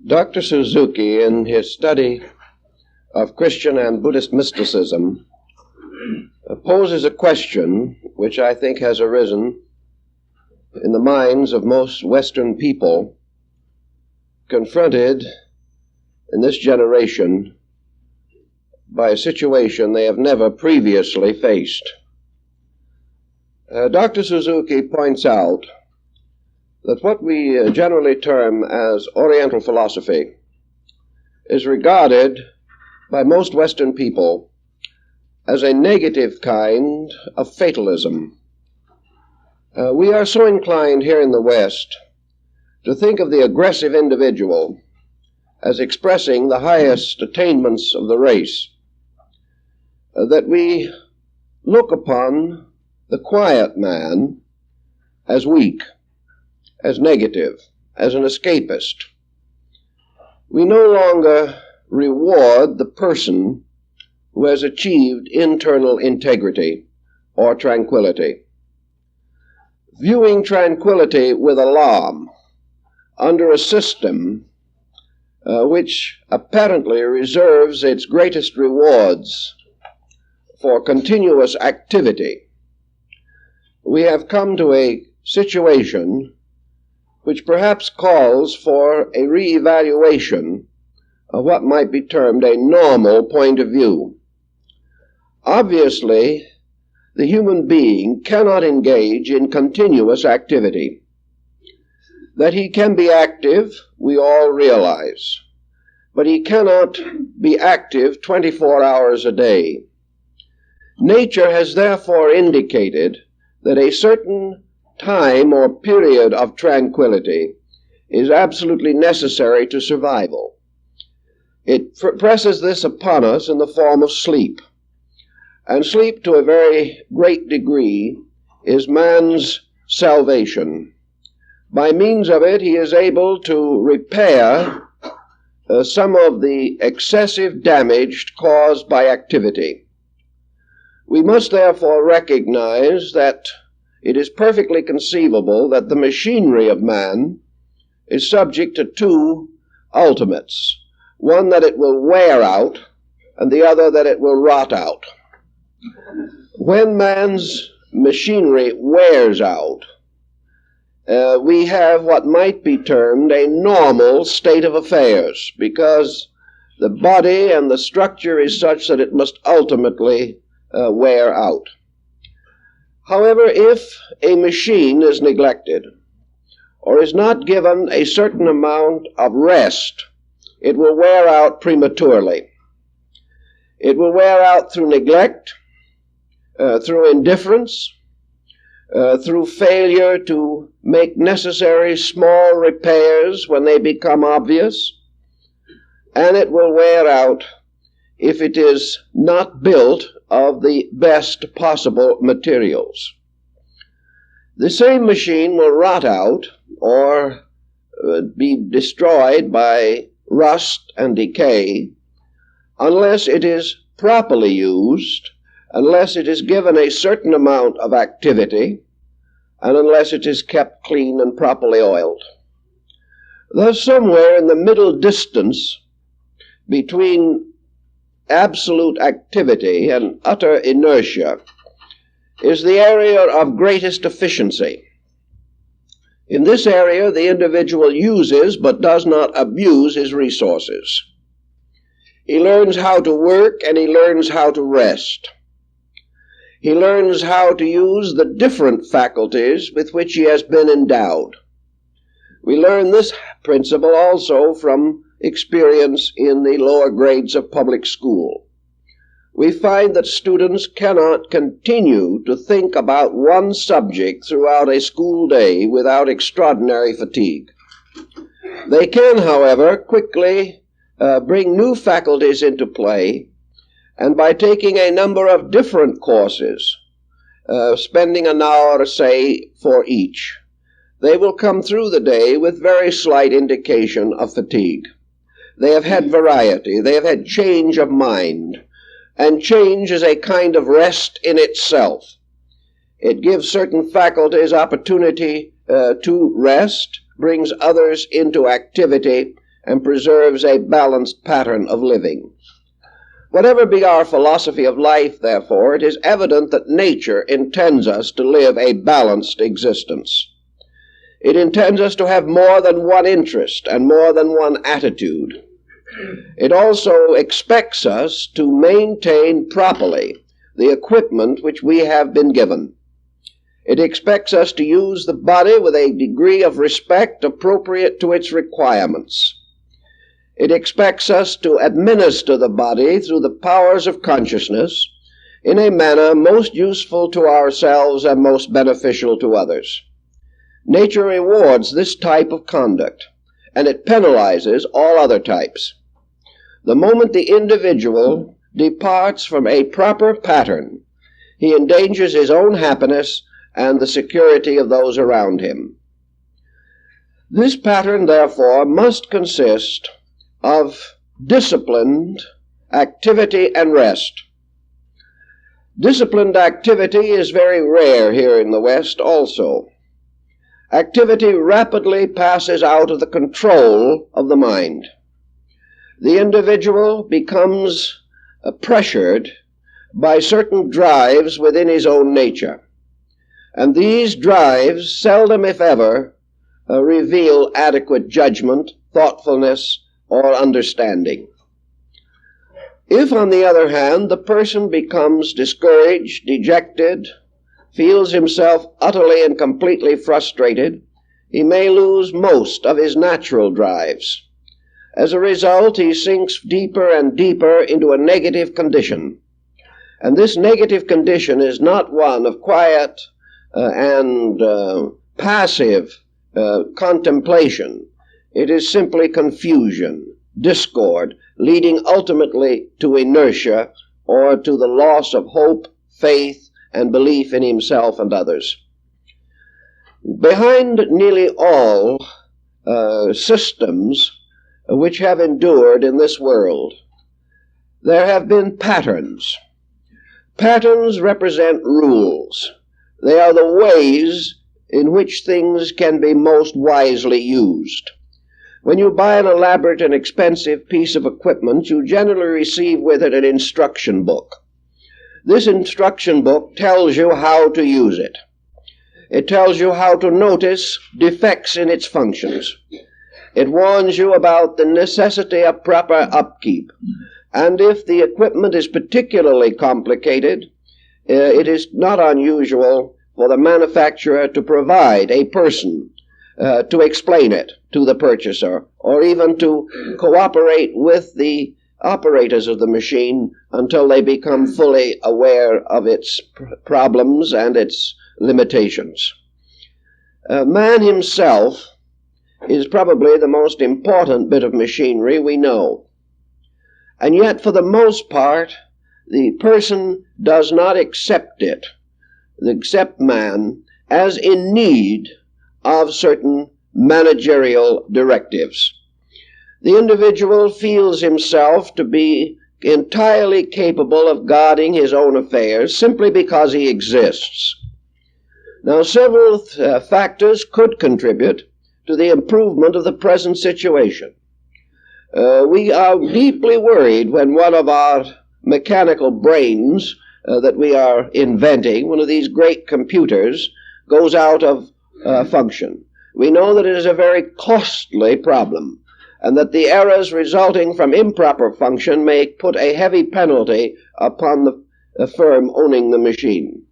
Dr. Suzuki, in his study of Christian and Buddhist mysticism, poses a question which I think has arisen in the minds of most Western people confronted in this generation by a situation they have never previously faced. Dr. Suzuki points out that what we generally term as Oriental philosophy is regarded by most Western people as a negative kind of fatalism. We are so inclined here in the West to think of the aggressive individual as expressing the highest attainments of the race, that we look upon the quiet man as weak, as negative, as an escapist. We no longer reward the person who has achieved internal integrity or tranquility. Viewing tranquility with alarm under a system which apparently reserves its greatest rewards for continuous activity, we have come to a situation which perhaps calls for a re-evaluation of what might be termed a normal point of view. Obviously, the human being cannot engage in continuous activity. That he can be active, we all realize, but he cannot be active 24 hours a day. Nature has therefore indicated that a certain time or period of tranquility is absolutely necessary to survival. It presses this upon us in the form of sleep. And sleep, to a very great degree, is man's salvation. By means of it, he is able to repair some of the excessive damage caused by activity. We must therefore recognize that it is perfectly conceivable that the machinery of man is subject to two ultimates. One, that it will wear out, and the other, that it will rot out. When man's machinery wears out, we have what might be termed a normal state of affairs, because the body and the structure is such that it must ultimately wear out. However, if a machine is neglected or is not given a certain amount of rest, it will wear out prematurely. It will wear out through neglect, through indifference, through failure to make necessary small repairs when they become obvious, and it will wear out if it is not built of the best possible materials. The same machine will rot out or be destroyed by rust and decay unless it is properly used, unless it is given a certain amount of activity, and unless it is kept clean and properly oiled. Thus, somewhere in the middle distance between absolute activity and utter inertia is the area of greatest efficiency. In this area, the individual uses but does not abuse his resources. He learns how to work and he learns how to rest. He learns how to use the different faculties with which he has been endowed. We learn this principle also from experience in the lower grades of public school. We find that students cannot continue to think about one subject throughout a school day without extraordinary fatigue. They can, however, quickly bring new faculties into play, and by taking a number of different courses, spending an hour, say, for each, they will come through the day with very slight indication of fatigue. They have had variety, they have had change of mind, and change is a kind of rest in itself. It gives certain faculties opportunity to rest, brings others into activity, and preserves a balanced pattern of living. Whatever be our philosophy of life, therefore, it is evident that nature intends us to live a balanced existence. It intends us to have more than one interest and more than one attitude. It also expects us to maintain properly the equipment which we have been given. It expects us to use the body with a degree of respect appropriate to its requirements. It expects us to administer the body through the powers of consciousness in a manner most useful to ourselves and most beneficial to others. Nature rewards this type of conduct, and it penalizes all other types. The moment the individual departs from a proper pattern, he endangers his own happiness and the security of those around him. This pattern, therefore, must consist of disciplined activity and rest. Disciplined activity is very rare here in the West also. Activity rapidly passes out of the control of the mind. The individual becomes pressured by certain drives within his own nature. And these drives seldom, if ever, reveal adequate judgment, thoughtfulness, or understanding. If, on the other hand, the person becomes discouraged, dejected, feels himself utterly and completely frustrated, he may lose most of his natural drives. As a result, he sinks deeper and deeper into a negative condition. And this negative condition is not one of quiet and passive contemplation. It is simply confusion, discord, leading ultimately to inertia or to the loss of hope, faith, and belief in himself and others. Behind nearly all systems which have endured in this world, there have been patterns. Patterns represent rules. They are the ways in which things can be most wisely used. When you buy an elaborate and expensive piece of equipment, you generally receive with it an instruction book. This instruction book tells you how to use it. It tells you how to notice defects in its functions. It warns you about the necessity of proper upkeep. And if the equipment is particularly complicated, it is not unusual for the manufacturer to provide a person to explain it to the purchaser, or even to cooperate with the operators of the machine until they become fully aware of its problems and its limitations. Man himself is probably the most important bit of machinery we know. And yet, for the most part, the person does not accept it, accept man, as in need of certain managerial directives. The individual feels himself to be entirely capable of guarding his own affairs simply because he exists. Now, several factors could contribute to the improvement of the present situation. We are deeply worried when one of our mechanical brains that we are inventing, one of these great computers, goes out of function. We know that it is a very costly problem, and that the errors resulting from improper function may put a heavy penalty upon the firm owning the machine.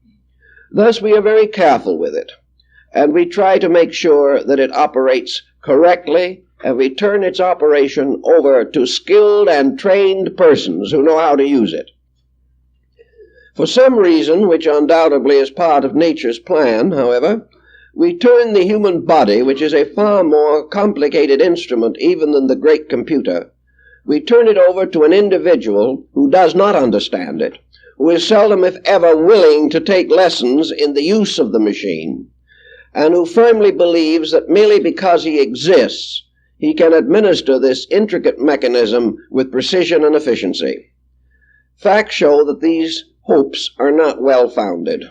Thus, we are very careful with it, and we try to make sure that it operates correctly, and we turn its operation over to skilled and trained persons who know how to use it. For some reason, which undoubtedly is part of nature's plan, however, we turn the human body, which is a far more complicated instrument even than the great computer, we turn it over to an individual who does not understand it, who is seldom, if ever, willing to take lessons in the use of the machine, and who firmly believes that merely because he exists, he can administer this intricate mechanism with precision and efficiency. Facts show that these hopes are not well-founded.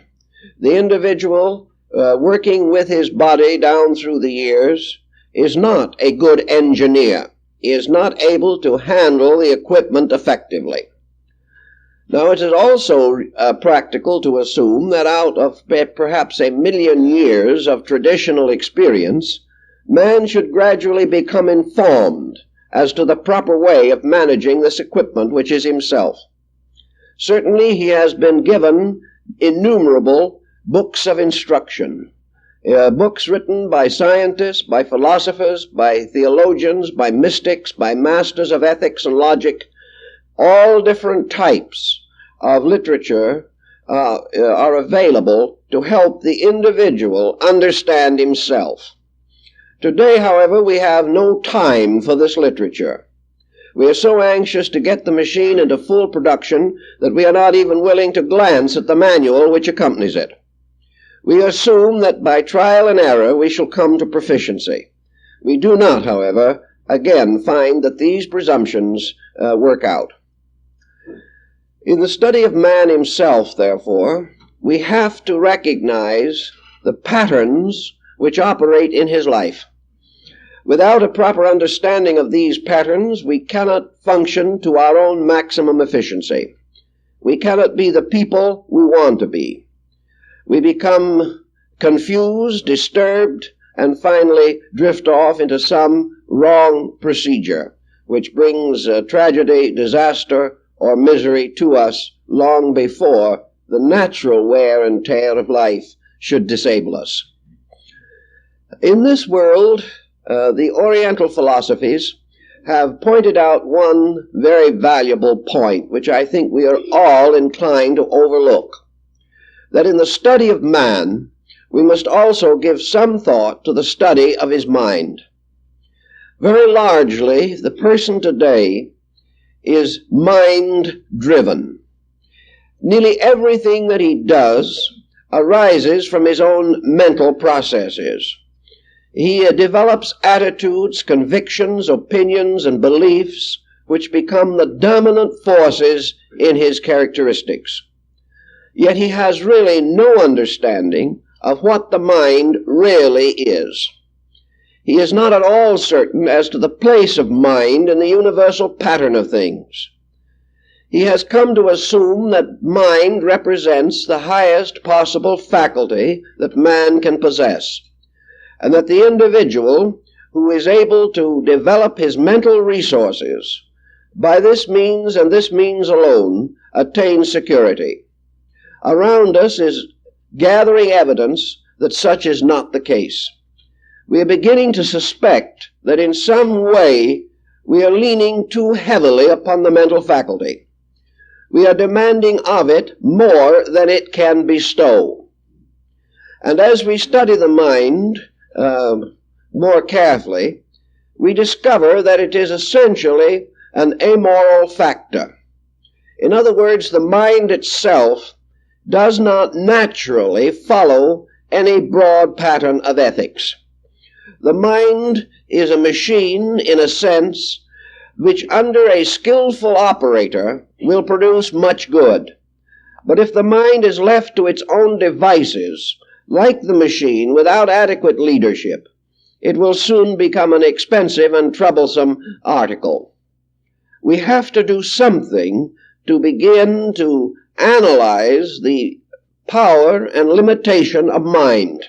The individual working with his body down through the years is not a good engineer. is not able to handle the equipment effectively. Now, it is also practical to assume that out of perhaps 1,000,000 years of traditional experience, man should gradually become informed as to the proper way of managing this equipment which is himself. Certainly, he has been given innumerable books of instruction, books written by scientists, by philosophers, by theologians, by mystics, by masters of ethics and logic. All different types of literature are available to help the individual understand himself. Today, however, we have no time for this literature. We are so anxious to get the machine into full production that we are not even willing to glance at the manual which accompanies it. We assume that by trial and error we shall come to proficiency. We do not, however, again find that these presumptions work out. In the study of man himself, therefore, we have to recognize the patterns which operate in his life. Without a proper understanding of these patterns, we cannot function to our own maximum efficiency. We cannot be the people we want to be. We become confused, disturbed, and finally drift off into some wrong procedure, which brings tragedy, disaster, or misery to us long before the natural wear and tear of life should disable us. In this world, the Oriental philosophies have pointed out one very valuable point, which I think we are all inclined to overlook, that in the study of man, we must also give some thought to the study of his mind. Very largely, the person today is mind-driven. Nearly everything that he does arises from his own mental processes. He develops attitudes, convictions, opinions, and beliefs which become the dominant forces in his characteristics. Yet he has really no understanding of what the mind really is. He is not at all certain as to the place of mind in the universal pattern of things. He has come to assume that mind represents the highest possible faculty that man can possess, and that the individual who is able to develop his mental resources by this means and this means alone attains security. Around us is gathering evidence that such is not the case. We are beginning to suspect that in some way we are leaning too heavily upon the mental faculty. We are demanding of it more than it can bestow. And as we study the mind more carefully, we discover that it is essentially an amoral factor. In other words, the mind itself does not naturally follow any broad pattern of ethics. The mind is a machine, in a sense, which under a skillful operator will produce much good. But if the mind is left to its own devices, like the machine, without adequate leadership, it will soon become an expensive and troublesome article. We have to do something to begin to analyze the power and limitation of mind.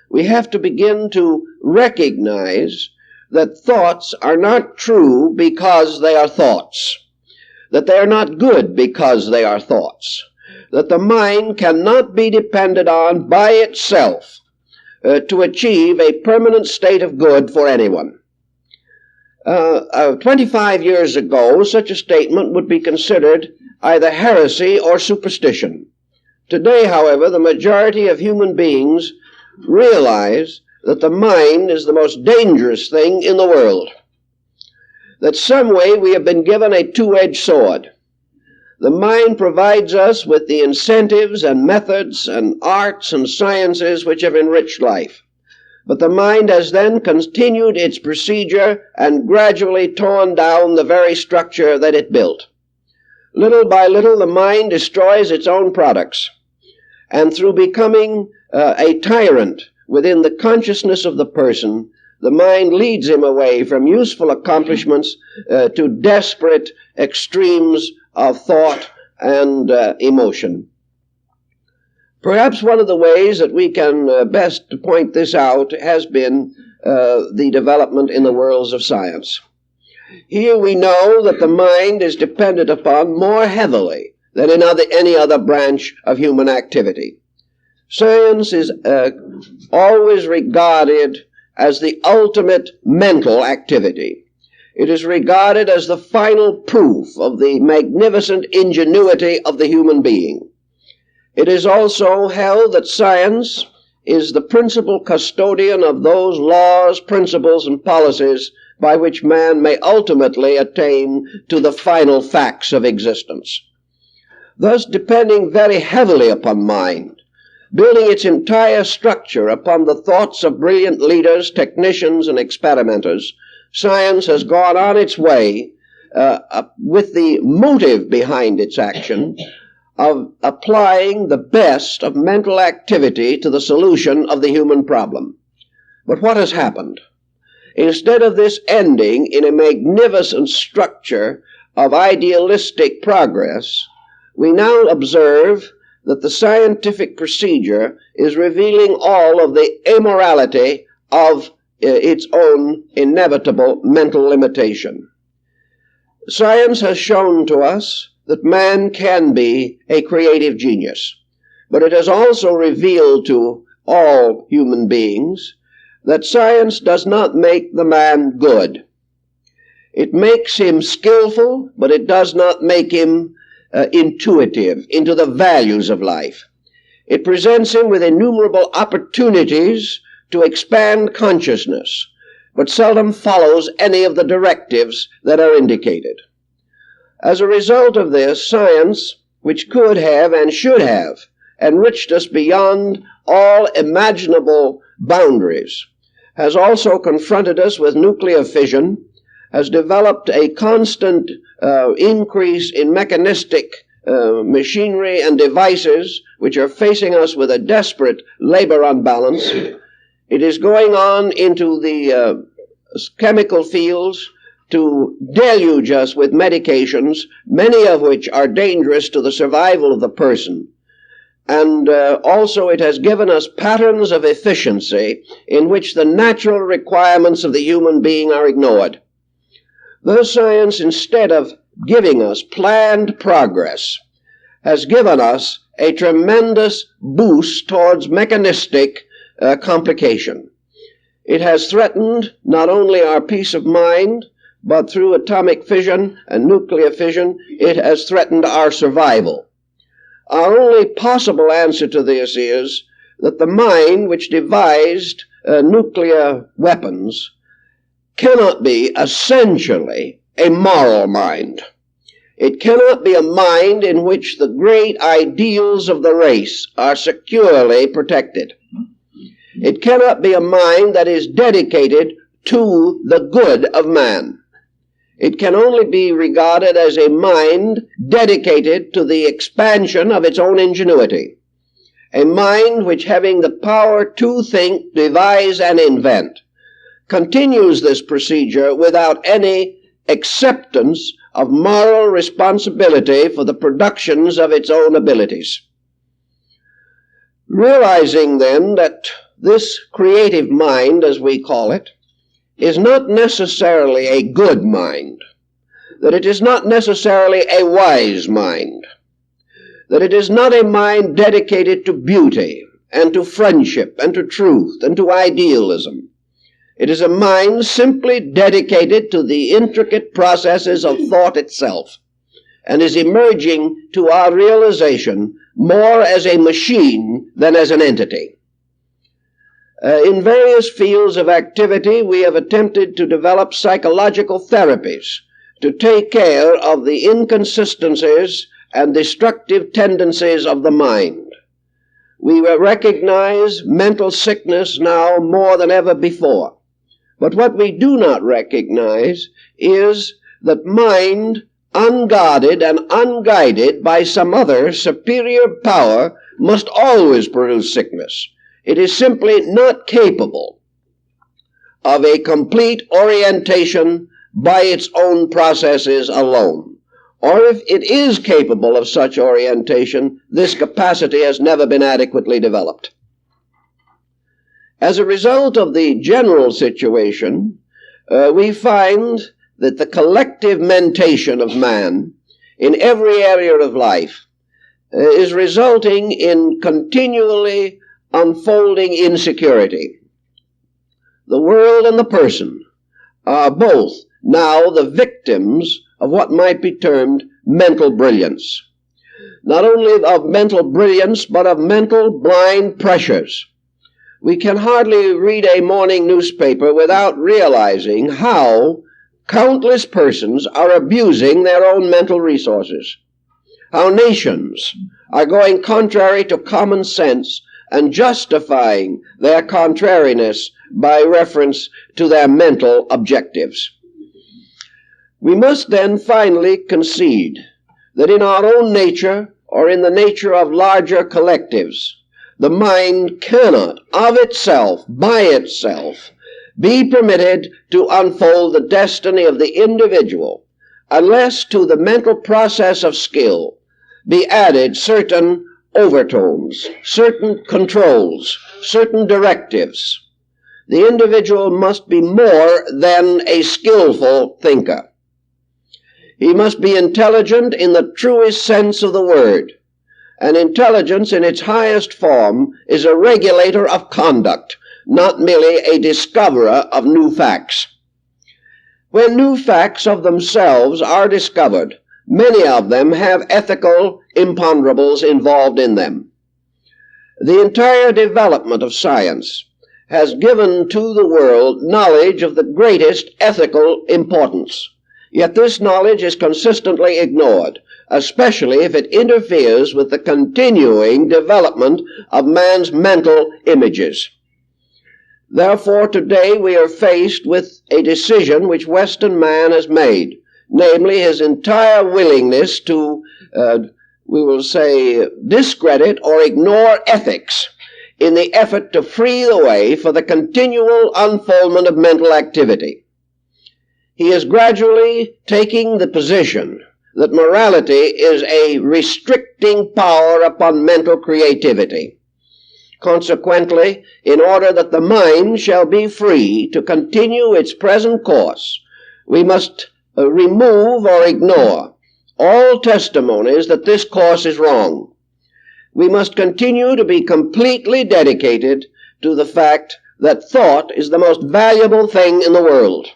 We have to begin to recognize that thoughts are not true because they are thoughts, that they are not good because they are thoughts, that the mind cannot be depended on by itself to achieve a permanent state of good for anyone. 25 years ago, such a statement would be considered either heresy or superstition. Today, however, the majority of human beings realize that the mind is the most dangerous thing in the world. That some way we have been given a two-edged sword. The mind provides us with the incentives and methods and arts and sciences which have enriched life. But the mind has then continued its procedure and gradually torn down the very structure that it built. Little by little, the mind destroys its own products. And through becoming a tyrant within the consciousness of the person, the mind leads him away from useful accomplishments to desperate extremes of thought and emotion. Perhaps one of the ways that we can best point this out has been the development in the worlds of science. Here we know that the mind is depended upon more heavily than in any other branch of human activity. Science is always regarded as the ultimate mental activity. It is regarded as the final proof of the magnificent ingenuity of the human being. It is also held that science is the principal custodian of those laws, principles, and policies by which man may ultimately attain to the final facts of existence. Thus, depending very heavily upon mind, building its entire structure upon the thoughts of brilliant leaders, technicians, and experimenters, science has gone on its way with the motive behind its action of applying the best of mental activity to the solution of the human problem. But what has happened? Instead of this ending in a magnificent structure of idealistic progress, we now observe that the scientific procedure is revealing all of the immorality of its own inevitable mental limitation. Science has shown to us that man can be a creative genius, but it has also revealed to all human beings that science does not make the man good. It makes him skillful, but it does not make him intuitive into the values of life. It presents him with innumerable opportunities to expand consciousness, but seldom follows any of the directives that are indicated. As a result of this, science, which could have and should have enriched us beyond all imaginable boundaries, has also confronted us with nuclear fission, has developed a constant increase in mechanistic machinery and devices which are facing us with a desperate labor unbalance. It is going on into the chemical fields to deluge us with medications, many of which are dangerous to the survival of the person. And also it has given us patterns of efficiency in which the natural requirements of the human being are ignored. Thus science, instead of giving us planned progress, has given us a tremendous boost towards mechanistic complication. It has threatened not only our peace of mind, but through atomic fission and nuclear fission, it has threatened our survival. Our only possible answer to this is that the mind which devised nuclear weapons cannot be essentially a moral mind. It cannot be a mind in which the great ideals of the race are securely protected. It cannot be a mind that is dedicated to the good of man. It can only be regarded as a mind dedicated to the expansion of its own ingenuity. A mind which, having the power to think, devise, and invent, continues this procedure without any acceptance of moral responsibility for the productions of its own abilities. Realizing then that this creative mind, as we call it, is not necessarily a good mind, that it is not necessarily a wise mind, that it is not a mind dedicated to beauty and to friendship and to truth and to idealism. It is a mind simply dedicated to the intricate processes of thought itself, and is emerging to our realization more as a machine than as an entity. In various fields of activity, we have attempted to develop psychological therapies to take care of the inconsistencies and destructive tendencies of the mind. We recognize mental sickness now more than ever before. But what we do not recognize is that mind, unguarded and unguided by some other superior power, must always produce sickness. It is simply not capable of a complete orientation by its own processes alone. Or if it is capable of such orientation, this capacity has never been adequately developed. As a result of the general situation, we find that the collective mentation of man in every area of life is resulting in continually unfolding insecurity. The world and the person are both now the victims of what might be termed mental brilliance. Not only of mental brilliance, but of mental blind pressures. We can hardly read a morning newspaper without realizing how countless persons are abusing their own mental resources, how nations are going contrary to common sense and justifying their contrariness by reference to their mental objectives. We must then finally concede that in our own nature, or in the nature of larger collectives, the mind cannot, of itself, by itself, be permitted to unfold the destiny of the individual, unless to the mental process of skill be added certain overtones, certain controls, certain directives. The individual must be more than a skillful thinker. He must be intelligent in the truest sense of the word. And intelligence in its highest form is a regulator of conduct, not merely a discoverer of new facts. When new facts of themselves are discovered, many of them have ethical imponderables involved in them. The entire development of science has given to the world knowledge of the greatest ethical importance. Yet this knowledge is consistently ignored, especially if it interferes with the continuing development of man's mental images. Therefore, today we are faced with a decision which Western man has made, namely his entire willingness to, we will say, discredit or ignore ethics in the effort to free the way for the continual unfoldment of mental activity. He is gradually taking the position that morality is a restricting power upon mental creativity. Consequently, in order that the mind shall be free to continue its present course, we must remove or ignore all testimonies that this course is wrong. We must continue to be completely dedicated to the fact that thought is the most valuable thing in the world,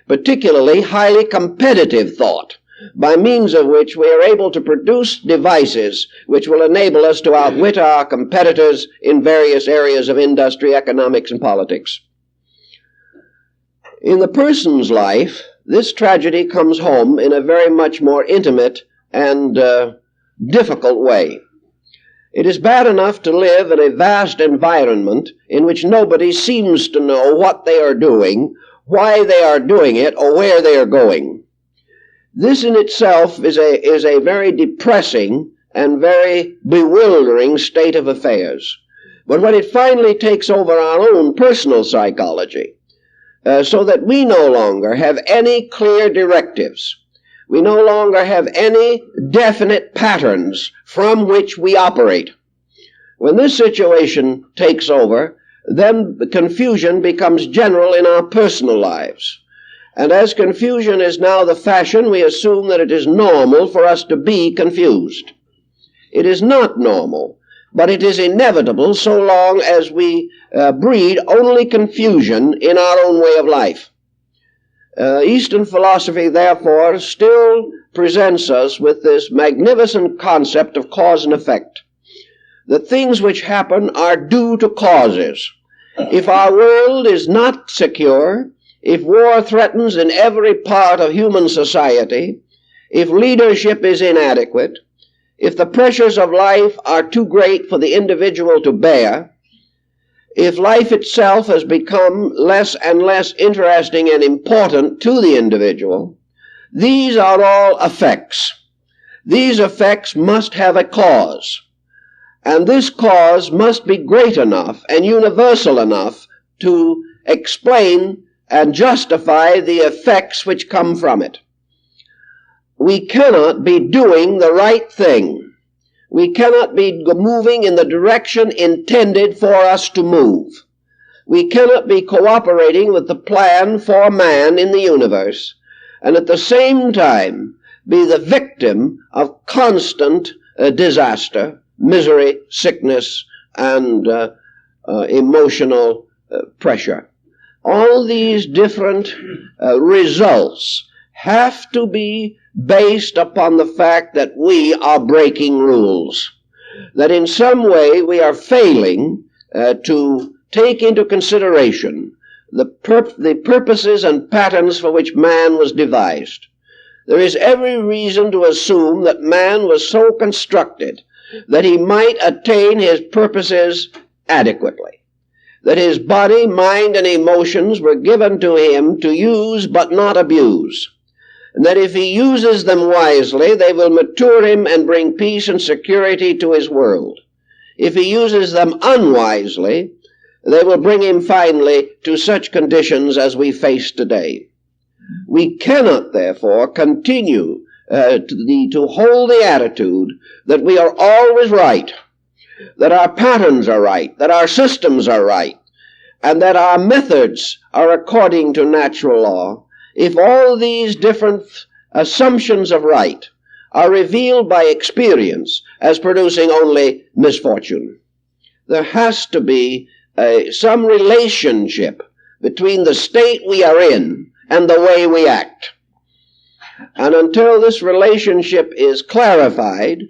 particularly highly competitive thought, by means of which we are able to produce devices which will enable us to outwit our competitors in various areas of industry, economics, and politics. In the person's life, this tragedy comes home in a very much more intimate and difficult way. It is bad enough to live in a vast environment in which nobody seems to know what they are doing, why they are doing it, or where they are going. This in itself is a very depressing and very bewildering state of affairs. But when it finally takes over our own personal psychology, so that we no longer have any clear directives, we no longer have any definite patterns from which we operate. When this situation takes over, then the confusion becomes general in our personal lives. And as confusion is now the fashion, we assume that it is normal for us to be confused. It is not normal, but it is inevitable so long as we breed only confusion in our own way of life. Eastern philosophy, therefore, still presents us with this magnificent concept of cause and effect. That things which happen are due to causes. If our world is not secure, if war threatens in every part of human society, if leadership is inadequate, if the pressures of life are too great for the individual to bear, if life itself has become less and less interesting and important to the individual, these are all effects. These effects must have a cause, and this cause must be great enough and universal enough to explain and justify the effects which come from it. We cannot be doing the right thing. We cannot be moving in the direction intended for us to move. We cannot be cooperating with the plan for man in the universe, and at the same time be the victim of constant disaster, misery, sickness, and emotional pressure. All these different results have to be based upon the fact that we are breaking rules, that in some way we are failing to take into consideration the purposes and patterns for which man was devised. There is every reason to assume that man was so constructed that he might attain his purposes adequately, that his body, mind, and emotions were given to him to use but not abuse, and that if he uses them wisely, they will mature him and bring peace and security to his world. If he uses them unwisely, they will bring him finally to such conditions as we face today. We cannot, therefore, continue to hold the attitude that we are always right, that our patterns are right, that our systems are right, and that our methods are according to natural law, if all these different assumptions of right are revealed by experience as producing only misfortune. There has to be some relationship between the state we are in and the way we act. And until this relationship is clarified,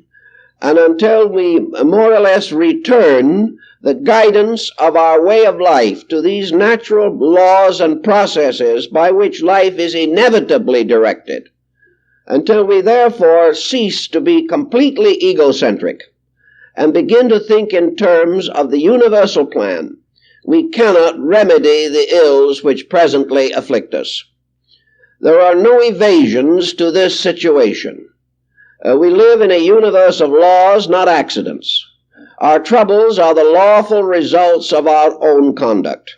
and until we more or less return the guidance of our way of life to these natural laws and processes by which life is inevitably directed, until we therefore cease to be completely egocentric and begin to think in terms of the universal plan, we cannot remedy the ills which presently afflict us. There are no evasions to this situation. We live in a universe of laws, not accidents. Our troubles are the lawful results of our own conduct.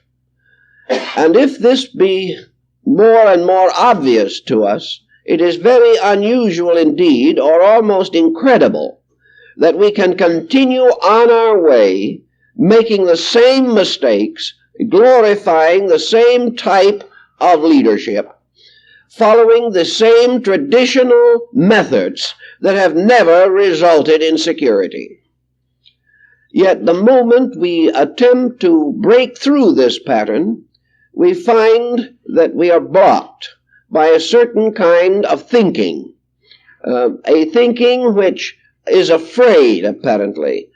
And if this be more and more obvious to us, it is very unusual indeed, or almost incredible, that we can continue on our way, making the same mistakes, glorifying the same type of leadership, following the same traditional methods that have never resulted in security. Yet the moment we attempt to break through this pattern, we find that we are blocked by a certain kind of thinking, a thinking which is afraid, apparently,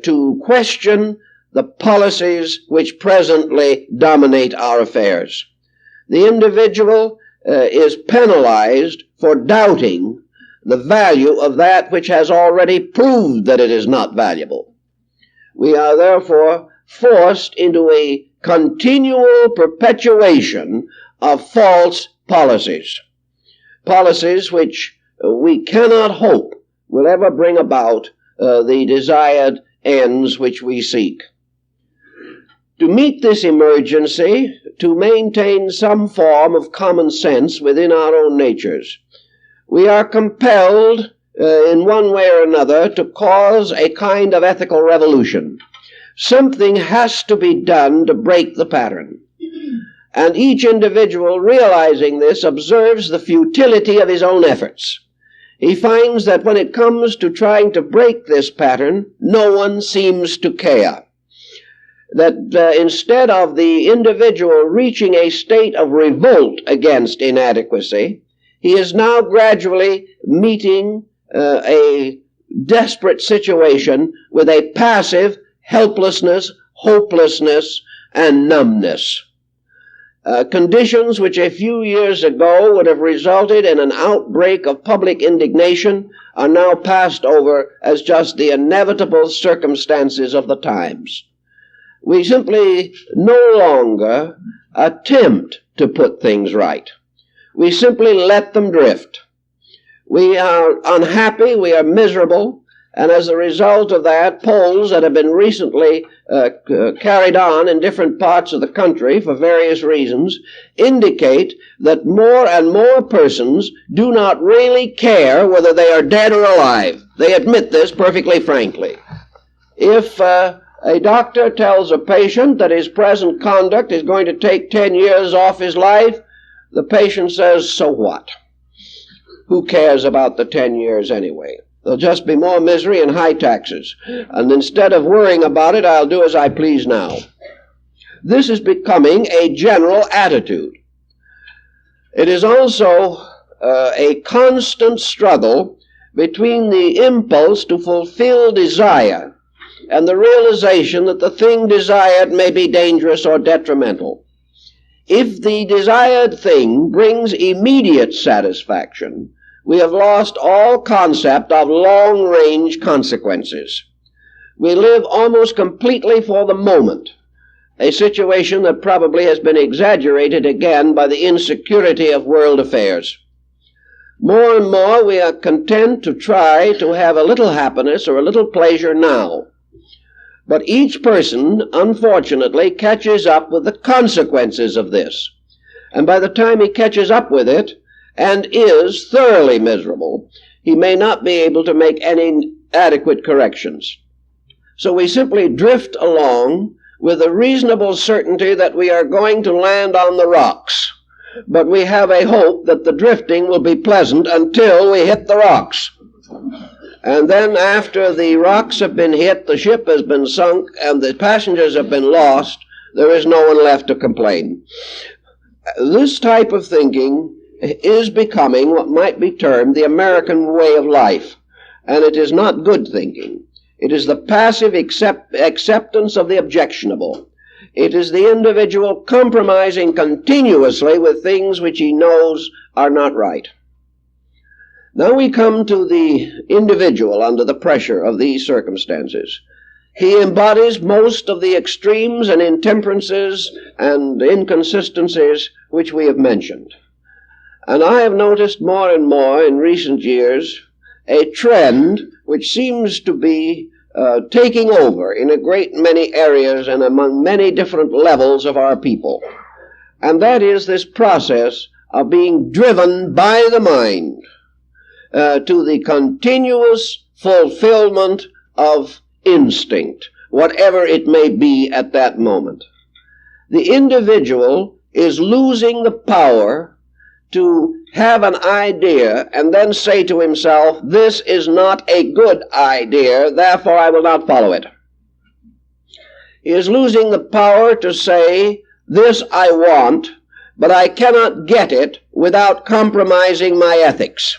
to question the policies which presently dominate our affairs. The individual is penalized for doubting the value of that which has already proved that it is not valuable. We are therefore forced into a continual perpetuation of false policies, policies which we cannot hope will ever bring about the desired ends which we seek. To meet this emergency, to maintain some form of common sense within our own natures, we are compelled in one way or another to cause a kind of ethical revolution. Something has to be done to break the pattern. And each individual, realizing this, observes the futility of his own efforts. He finds that when it comes to trying to break this pattern, no one seems to care. That instead of the individual reaching a state of revolt against inadequacy, he is now gradually meeting a desperate situation with a passive helplessness, hopelessness, and numbness. Conditions which a few years ago would have resulted in an outbreak of public indignation are now passed over as just the inevitable circumstances of the times. We simply no longer attempt to put things right. We simply let them drift. We are unhappy, we are miserable, And as a result of that, polls that have been recently carried on in different parts of the country for various reasons indicate that more and more persons do not really care whether they are dead or alive. They admit this perfectly frankly. If a doctor tells a patient that his present conduct is going to take 10 years off his life, the patient says, so what? Who cares about the 10 years anyway? There'll just be more misery and high taxes. And instead of worrying about it, I'll do as I please now. This is becoming a general attitude. It is also a constant struggle between the impulse to fulfill desire and the realization that the thing desired may be dangerous or detrimental. If the desired thing brings immediate satisfaction, we have lost all concept of long-range consequences. We live almost completely for the moment, a situation that probably has been exaggerated again by the insecurity of world affairs. More and more we are content to try to have a little happiness or a little pleasure now. But each person, unfortunately, catches up with the consequences of this. And by the time he catches up with it, and is thoroughly miserable, he may not be able to make any adequate corrections. So we simply drift along with a reasonable certainty that we are going to land on the rocks, but we have a hope that the drifting will be pleasant until we hit the rocks. And then after the rocks have been hit, the ship has been sunk, and the passengers have been lost, there is no one left to complain. This type of thinking is becoming what might be termed the American way of life, and it is not good thinking. It is the passive acceptance of the objectionable. It is the individual compromising continuously with things which he knows are not right. Now we come to the individual under the pressure of these circumstances. He embodies most of the extremes and intemperances and inconsistencies which we have mentioned. And I have noticed more and more in recent years a trend which seems to be taking over in a great many areas and among many different levels of our people. And that is this process of being driven by the mind to the continuous fulfillment of instinct, whatever it may be at that moment. The individual is losing the power to have an idea and then say to himself, this is not a good idea, therefore I will not follow it. He is losing the power to say, this I want, but I cannot get it without compromising my ethics.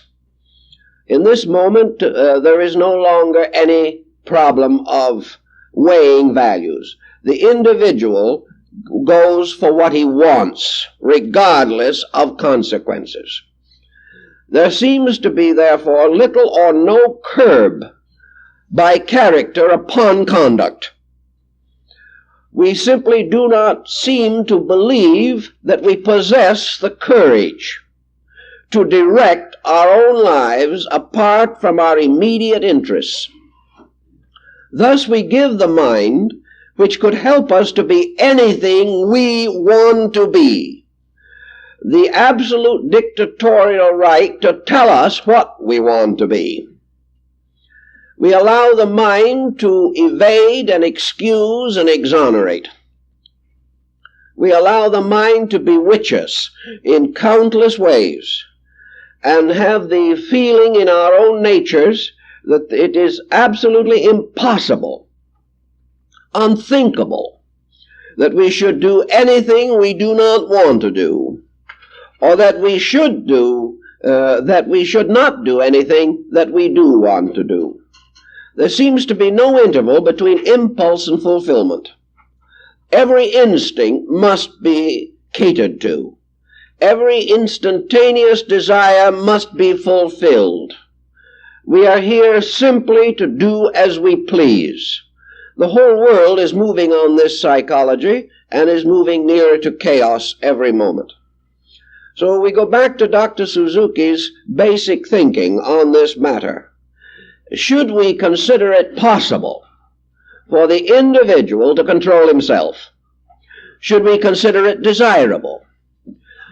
In this moment, there is no longer any problem of weighing values. The individual goes for what he wants, regardless of consequences. There seems to be, therefore, little or no curb by character upon conduct. We simply do not seem to believe that we possess the courage to direct our own lives apart from our immediate interests. Thus we give the mind, which could help us to be anything we want to be, the absolute dictatorial right to tell us what we want to be. We allow the mind to evade and excuse and exonerate. We allow the mind to bewitch us in countless ways and have the feeling in our own natures that it is absolutely impossible, unthinkable, that we should do anything we do not want to do, or that we should not do anything that we do want to do. There seems to be no interval between impulse and fulfillment. Every instinct must be catered to. Every instantaneous desire must be fulfilled. We are here simply to do as we please. The whole world is moving on this psychology and is moving nearer to chaos every moment. So we go back to Dr. Suzuki's basic thinking on this matter. should we consider it possible for the individual to control himself? Should we consider it desirable?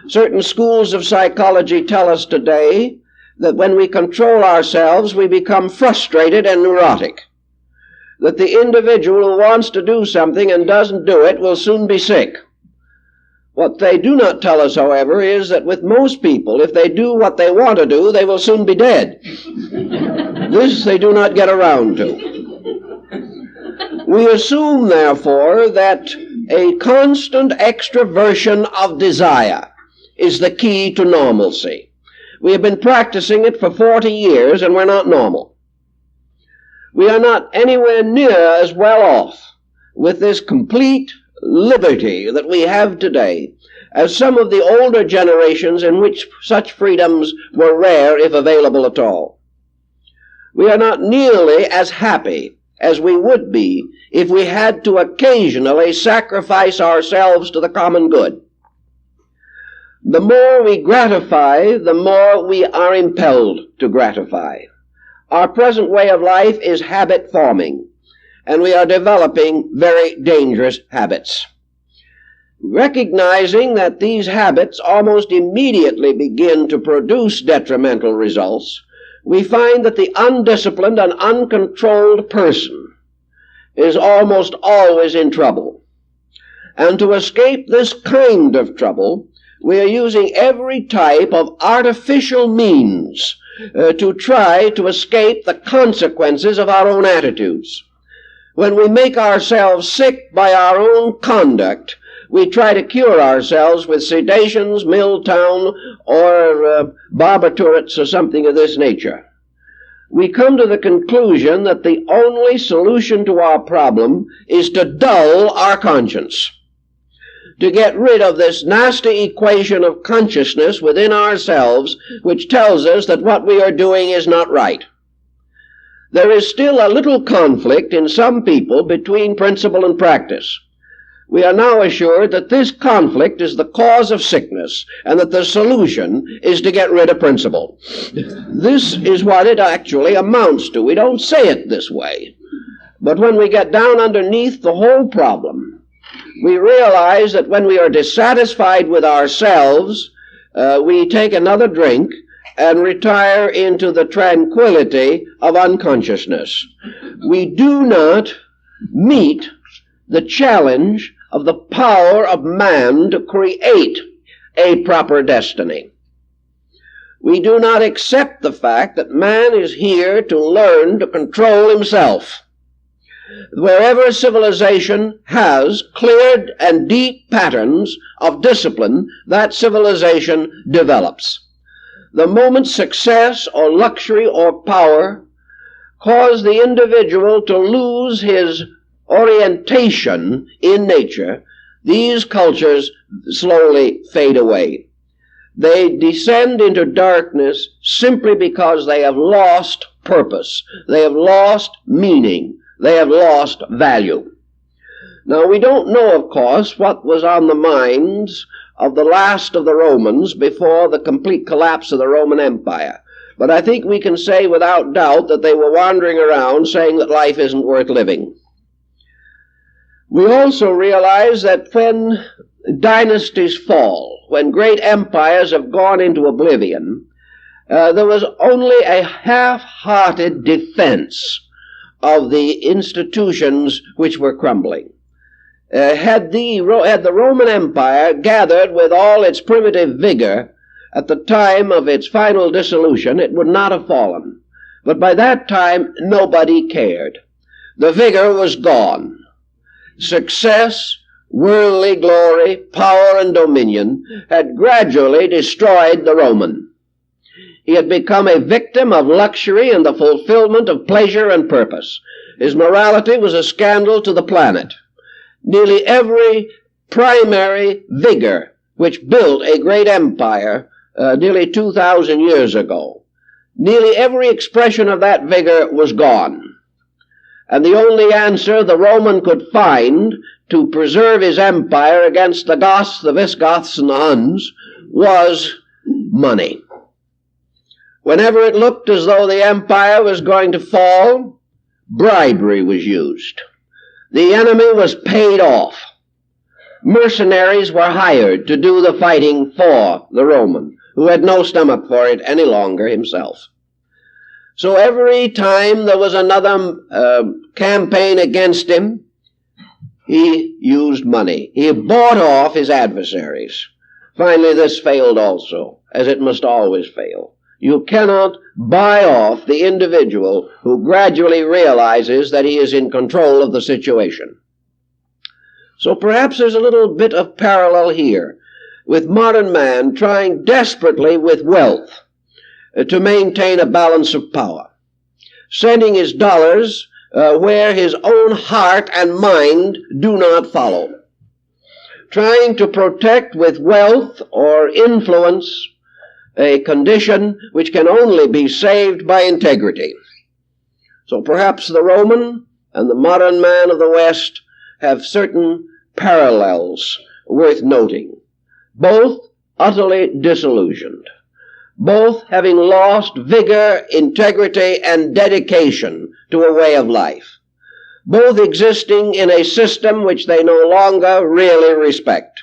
Certain schools of psychology tell us today that when we control ourselves, we become frustrated and neurotic. That the individual who wants to do something and doesn't do it will soon be sick. What they do not tell us, however, is that with most people, if they do what they want to do, they will soon be dead. This they do not get around to. We assume, therefore, that a constant extroversion of desire is the key to normalcy. We have been practicing it for 40 years and we're not normal. We are not anywhere near as well off with this complete liberty that we have today as some of the older generations in which such freedoms were rare, if available at all. We are not nearly as happy as we would be if we had to occasionally sacrifice ourselves to the common good. The more we gratify, the more we are impelled to gratify. Our present way of life is habit forming, and we are developing very dangerous habits. Recognizing that these habits almost immediately begin to produce detrimental results, we find that the undisciplined and uncontrolled person is almost always in trouble. And to escape this kind of trouble, we are using every type of artificial means to try to escape the consequences of our own attitudes. When we make ourselves sick by our own conduct, we try to cure ourselves with sedations, Milltown, or barbiturates or something of this nature. We come to the conclusion that the only solution to our problem is to dull our conscience, to get rid of this nasty equation of consciousness within ourselves which tells us that what we are doing is not right. There is still a little conflict in some people between principle and practice. We are now assured that this conflict is the cause of sickness and that the solution is to get rid of principle. This is what it actually amounts to. We don't say it this way, but when we get down underneath the whole problem, we realize that when we are dissatisfied with ourselves, we take another drink and retire into the tranquility of unconsciousness. We do not meet the challenge of the power of man to create a proper destiny. We do not accept the fact that man is here to learn to control himself. Wherever civilization has clear and deep patterns of discipline, that civilization develops. The moment success or luxury or power cause the individual to lose his orientation in nature, these cultures slowly fade away. They descend into darkness simply because they have lost purpose. They have lost meaning. They have lost value. Now, we don't know, of course, what was on the minds of the last of the Romans before the complete collapse of the Roman Empire. But I think we can say without doubt that they were wandering around saying that life isn't worth living. We also realize that when dynasties fall, when great empires have gone into oblivion, there was only a half-hearted defense of the institutions which were crumbling. Had the Roman Empire gathered with all its primitive vigor at the time of its final dissolution, it would not have fallen. But by that time, nobody cared. The vigor was gone. Success, worldly glory, power, and dominion had gradually destroyed the Roman. He had become a victim of luxury and the fulfillment of pleasure and purpose. His morality was a scandal to the planet. Nearly every primary vigor which built a great empire nearly 2,000 years ago, nearly every expression of that vigor was gone. And the only answer the Roman could find to preserve his empire against the Goths, the Visigoths, and the Huns was money. Whenever it looked as though the empire was going to fall, bribery was used. The enemy was paid off. Mercenaries were hired to do the fighting for the Roman, who had no stomach for it any longer himself. So every time there was another campaign against him, he used money. He bought off his adversaries. Finally, this failed also, as it must always fail. You cannot buy off the individual who gradually realizes that he is in control of the situation. So perhaps there's a little bit of parallel here with modern man trying desperately with wealth to maintain a balance of power, sending his dollars where his own heart and mind do not follow, trying to protect with wealth or influence a condition which can only be saved by integrity. So perhaps the Roman and the modern man of the West have certain parallels worth noting, both utterly disillusioned, both having lost vigor, integrity, and dedication to a way of life, both existing in a system which they no longer really respect,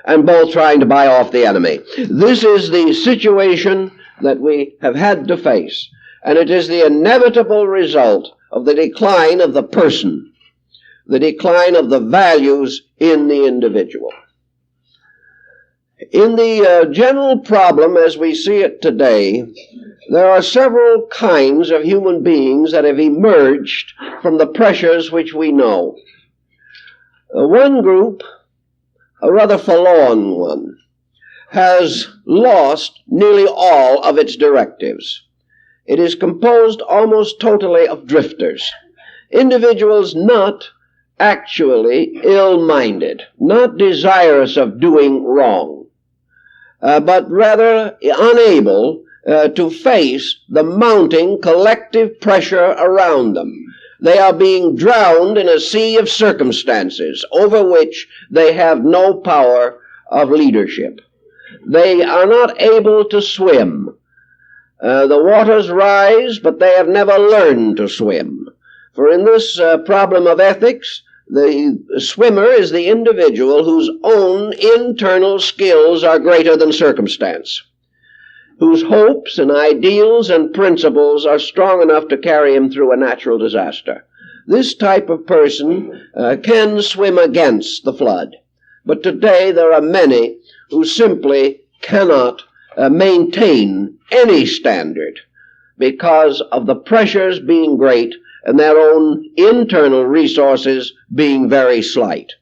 and both trying to buy off the enemy. This is the situation that we have had to face, and it is the inevitable result of the decline of the person, the decline of the values in the individual. In the general problem as we see it today, there are several kinds of human beings that have emerged from the pressures which we know. One group, a rather forlorn one, has lost nearly all of its directives. It is composed almost totally of drifters, individuals not actually ill-minded, not desirous of doing wrong, but rather unable to face the mounting collective pressure around them. They are being drowned in a sea of circumstances over which they have no power of leadership. They are not able to swim. The waters rise, but they have never learned to swim. For in this problem of ethics, the swimmer is the individual whose own internal skills are greater than circumstance, whose hopes and ideals and principles are strong enough to carry him through a natural disaster. This type of person can swim against the flood. But today there are many who simply cannot maintain any standard because of the pressures being great and their own internal resources being very slight.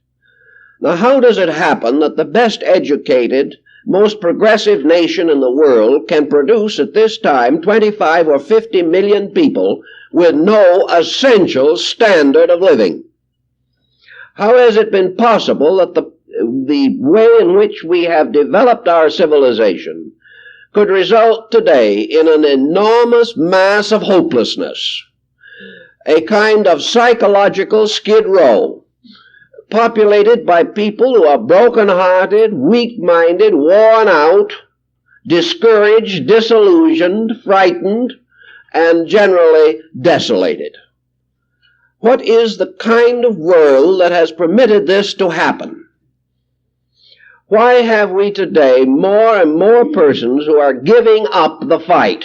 Now, how does it happen that the best educated, most progressive nation in the world can produce at this time 25 or 50 million people with no essential standard of living? How has it been possible that the way in which we have developed our civilization could result today in an enormous mass of hopelessness, a kind of psychological skid row, populated by people who are broken-hearted, weak-minded, worn out, discouraged, disillusioned, frightened, and generally desolated? What is the kind of world that has permitted this to happen? Why have we today more and more persons who are giving up the fight,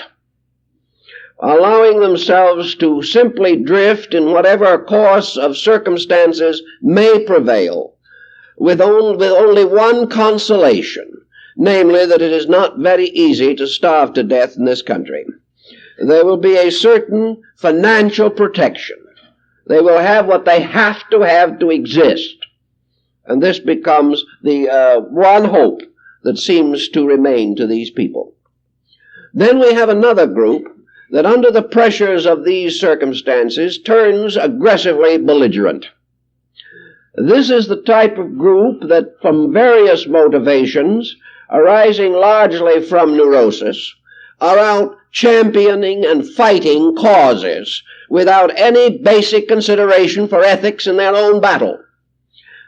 allowing themselves to simply drift in whatever course of circumstances may prevail, with only one consolation, namely that it is not very easy to starve to death in this country? There will be a certain financial protection. They will have what they have to exist. And this becomes the one hope that seems to remain to these people. Then we have another group that under the pressures of these circumstances turns aggressively belligerent. This is the type of group that from various motivations, arising largely from neurosis, are out championing and fighting causes without any basic consideration for ethics in their own battle.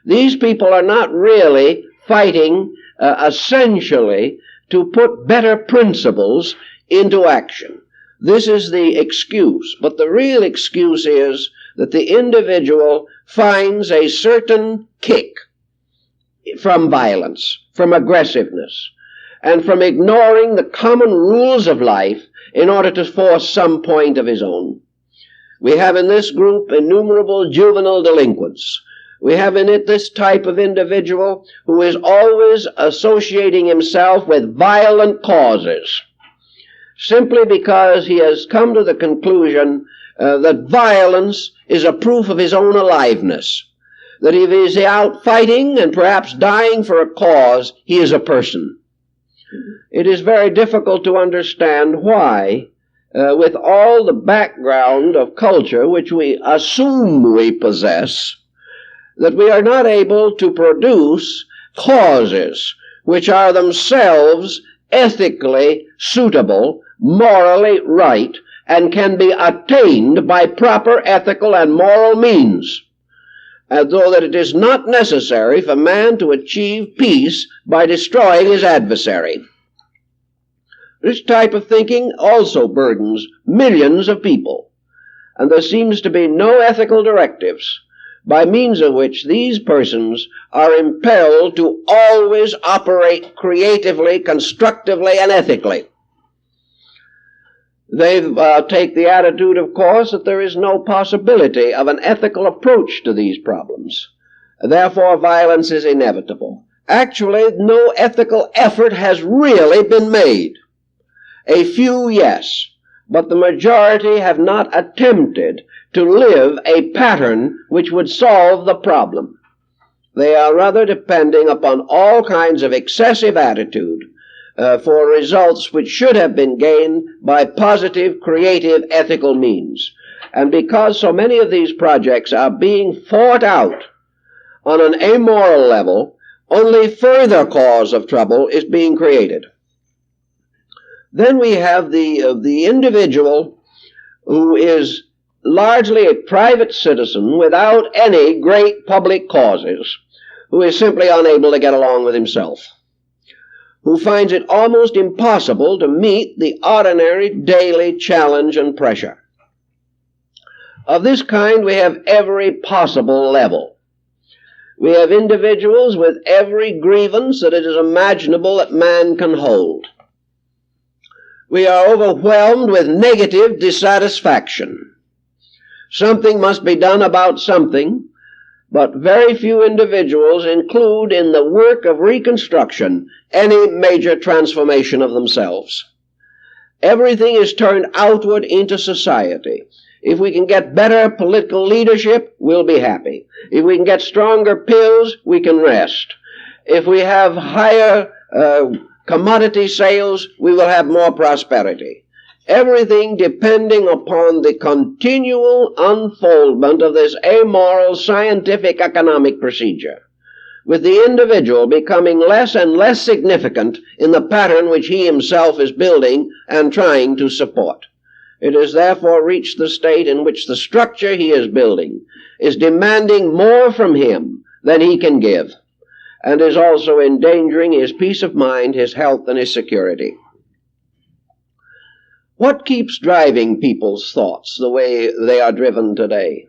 These people are not really fighting essentially to put better principles into action. This is the excuse, but the real excuse is that the individual finds a certain kick from violence, from aggressiveness, and from ignoring the common rules of life in order to force some point of his own. We have in this group innumerable juvenile delinquents. We have in it this type of individual who is always associating himself with violent causes, simply because he has come to the conclusion that violence is a proof of his own aliveness, that if he is out fighting and perhaps dying for a cause, he is a person. It is very difficult to understand why, with all the background of culture which we assume we possess, that we are not able to produce causes which are themselves ethically suitable, morally right, and can be attained by proper ethical and moral means, as though that it is not necessary for man to achieve peace by destroying his adversary. This type of thinking also burdens millions of people, and there seems to be no ethical directives by means of which these persons are impelled to always operate creatively, constructively, and ethically. They take the attitude, of course, that there is no possibility of an ethical approach to these problems. Therefore, violence is inevitable. Actually, no ethical effort has really been made. A few, yes, but the majority have not attempted to live a pattern which would solve the problem. They are rather depending upon all kinds of excessive attitude for results which should have been gained by positive, creative, ethical means. And because so many of these projects are being fought out on an amoral level, only further cause of trouble is being created. Then we have the individual who is largely a private citizen without any great public causes, who is simply unable to get along with himself, who finds it almost impossible to meet the ordinary daily challenge and pressure. Of this kind we have every possible level. We have individuals with every grievance that it is imaginable that man can hold. We are overwhelmed with negative dissatisfaction. Something must be done about something, but very few individuals include in the work of reconstruction any major transformation of themselves. Everything is turned outward into society. If we can get better political leadership, we'll be happy. If we can get stronger pills, we can rest. If we have higher commodity sales, we will have more prosperity. Everything depending upon the continual unfoldment of this amoral scientific economic procedure, with the individual becoming less and less significant in the pattern which he himself is building and trying to support. It has therefore reached the state in which the structure he is building is demanding more from him than he can give, and is also endangering his peace of mind, his health, and his security. What keeps driving people's thoughts the way they are driven today?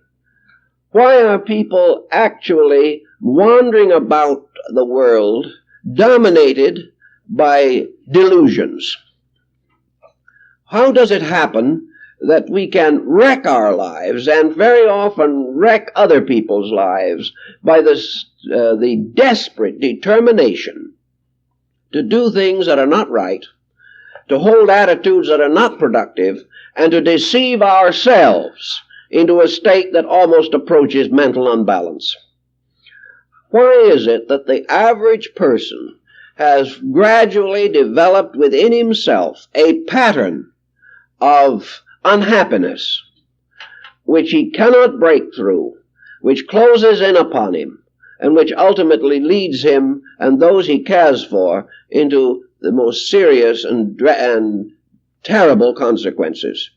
Why are people actually wandering about the world dominated by delusions? How does it happen that we can wreck our lives, and very often wreck other people's lives, by the desperate determination to do things that are not right, to hold attitudes that are not productive, and to deceive ourselves into a state that almost approaches mental unbalance? Why is it that the average person has gradually developed within himself a pattern of unhappiness which he cannot break through, which closes in upon him, and which ultimately leads him and those he cares for into the most serious and terrible consequences?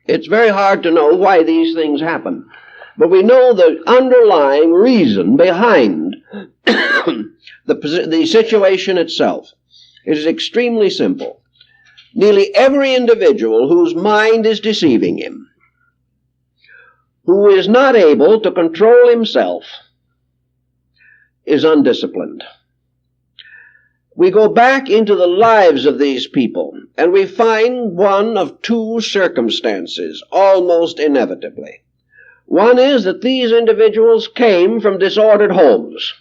It's very hard to know why these things happen, but we know the underlying reason behind the situation itself. It is extremely simple. nearly every individual whose mind is deceiving him, who is not able to control himself, is undisciplined. We go back into the lives of these people, and we find one of two circumstances almost inevitably. One is that these individuals came from disordered homes.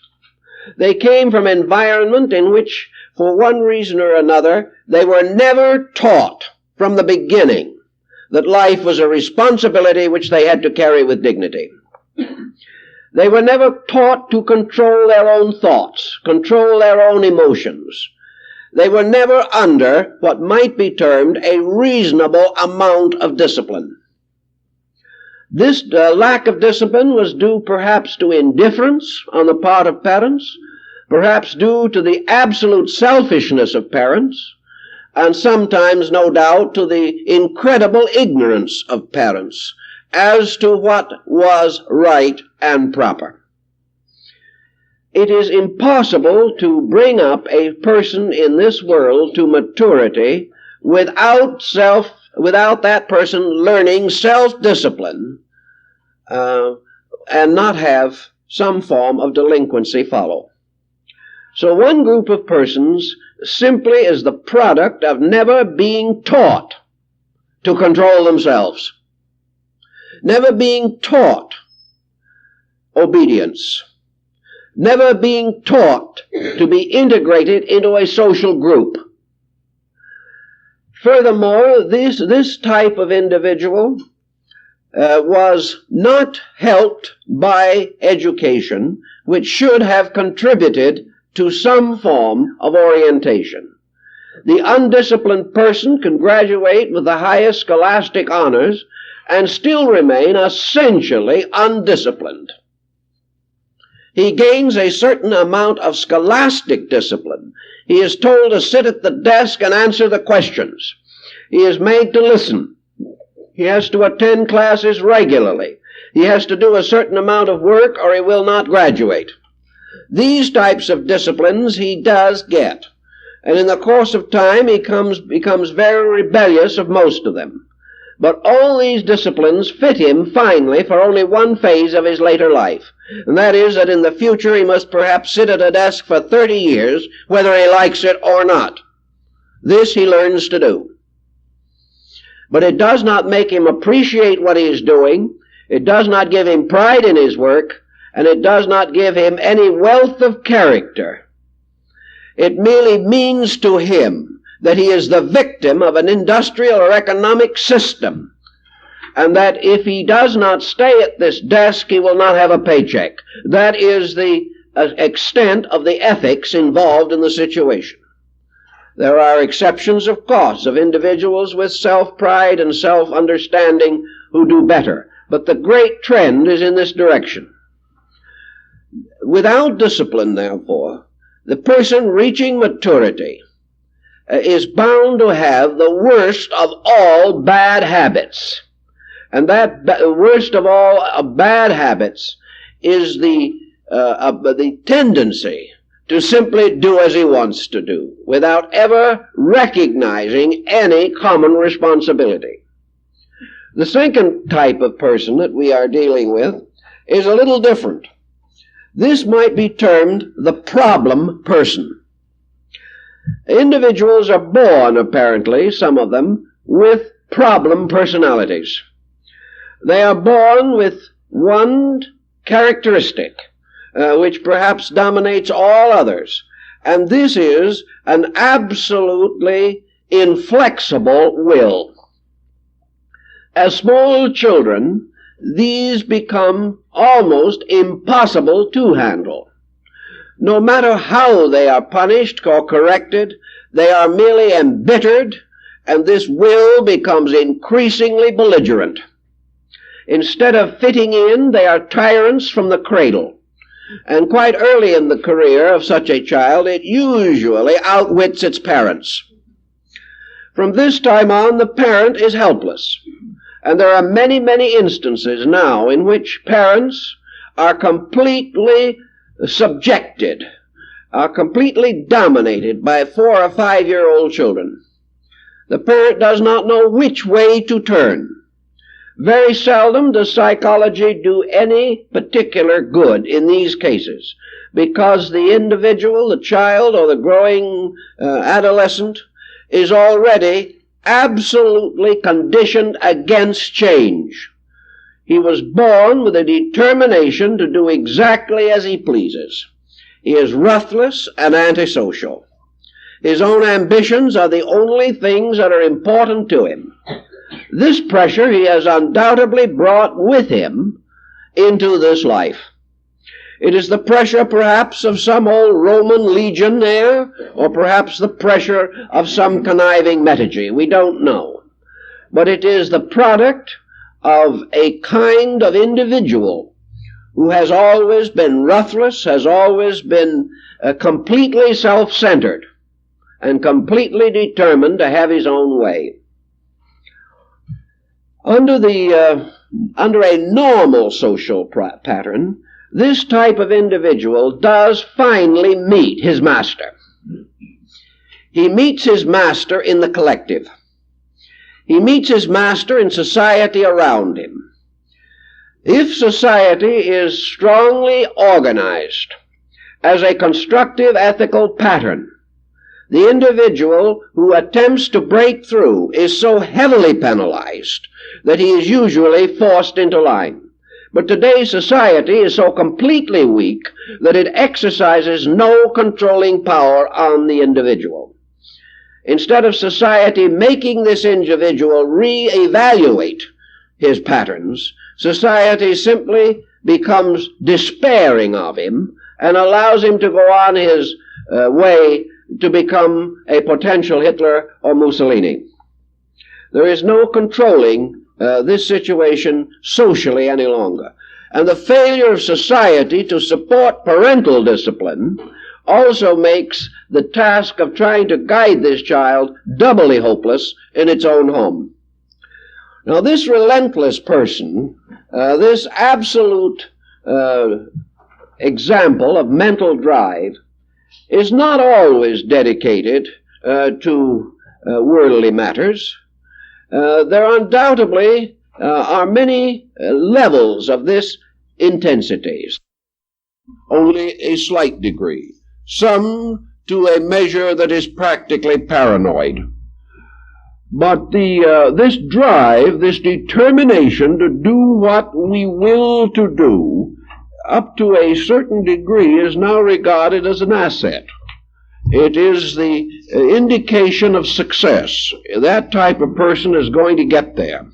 They came from an environment in which, for one reason or another, they were never taught from the beginning that life was a responsibility which they had to carry with dignity. They were never taught to control their own thoughts, control their own emotions. They were never under what might be termed a reasonable amount of discipline. This lack of discipline was due perhaps to indifference on the part of parents, perhaps due to the absolute selfishness of parents, and sometimes, no doubt, to the incredible ignorance of parents as to what was right and proper. It is impossible to bring up a person in this world to maturity without that person learning self-discipline and not have some form of delinquency follow. So one group of persons simply is the product of never being taught to control themselves, never being taught obedience, never being taught to be integrated into a social group. Furthermore, this type of individual was not helped by education, which should have contributed to some form of orientation. The undisciplined person can graduate with the highest scholastic honors and still remain essentially undisciplined. He gains a certain amount of scholastic discipline. He is told to sit at the desk and answer the questions. He is made to listen. He has to attend classes regularly. He has to do a certain amount of work or he will not graduate. These types of disciplines he does get, and in the course of time he becomes very rebellious of most of them. But all these disciplines fit him finally for only one phase of his later life, and that is that in the future he must perhaps sit at a desk for 30 years, whether he likes it or not. This he learns to do. But it does not make him appreciate what he is doing, it does not give him pride in his work, and it does not give him any wealth of character. It merely means to him that he is the victim of an industrial or economic system, and that if he does not stay at this desk, he will not have a paycheck. That is the extent of the ethics involved in the situation. There are exceptions, of course, of individuals with self-pride and self-understanding who do better, but the great trend is in this direction. Without discipline, therefore, the person reaching maturity is bound to have the worst of all bad habits. And that worst of all bad habits is the tendency to simply do as he wants to do, without ever recognizing any common responsibility. The second type of person that we are dealing with is a little different. This might be termed the problem person. Individuals are born, apparently, some of them, with problem personalities. They are born with one characteristic, which perhaps dominates all others, and this is an absolutely inflexible will. As small children, these become almost impossible to handle. No matter how they are punished or corrected, they are merely embittered, and this will becomes increasingly belligerent. Instead of fitting in, they are tyrants from the cradle. And quite early in the career of such a child, it usually outwits its parents. From this time on, the parent is helpless. And there are many, many instances now in which parents are completely subjected, are completely dominated by 4 or 5-year-old children. The parent does not know which way to turn. Very seldom does psychology do any particular good in these cases, because the individual, the child, or the growing adolescent is already absolutely conditioned against change. He was born with a determination to do exactly as he pleases. He is ruthless and antisocial. His own ambitions are the only things that are important to him. This pressure he has undoubtedly brought with him into this life. It is the pressure perhaps of some old Roman legionnaire, or perhaps the pressure of some conniving Medici. We don't know. But it is the product of a kind of individual who has always been ruthless, has always been completely self-centered, and completely determined to have his own way. Under a normal social pattern, this type of individual does finally meet his master. He meets his master in the collective. He meets his master in society around him. If society is strongly organized as a constructive ethical pattern, the individual who attempts to break through is so heavily penalized that he is usually forced into line. But today's society is so completely weak that it exercises no controlling power on the individual. Instead of society making this individual re-evaluate his patterns, society simply becomes despairing of him and allows him to go on his way to become a potential Hitler or Mussolini. There is no controlling this situation socially any longer. And the failure of society to support parental discipline also makes the task of trying to guide this child doubly hopeless in its own home. Now, this relentless person, this absolute example of mental drive, is not always dedicated to worldly matters. There undoubtedly are many levels of this intensity, only a slight degree, some to a measure that is practically paranoid. But this drive, this determination to do what we will to do, up to a certain degree, is now regarded as an asset. It is the indication of success. That type of person is going to get there.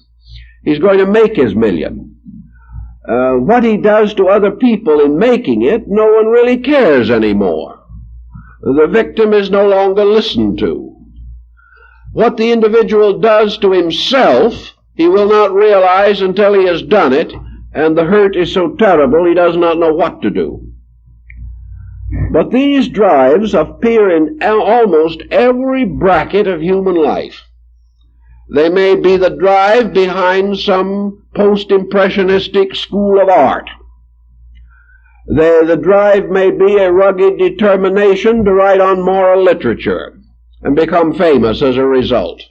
He's going to make his million. What he does to other people in making it, no one really cares anymore. The victim is no longer listened to. What the individual does to himself, he will not realize until he has done it, and the hurt is so terrible he does not know what to do. But these drives appear in almost every bracket of human life. They may be the drive behind some post-impressionistic school of art. The drive may be a rugged determination to write on moral literature and become famous as a result.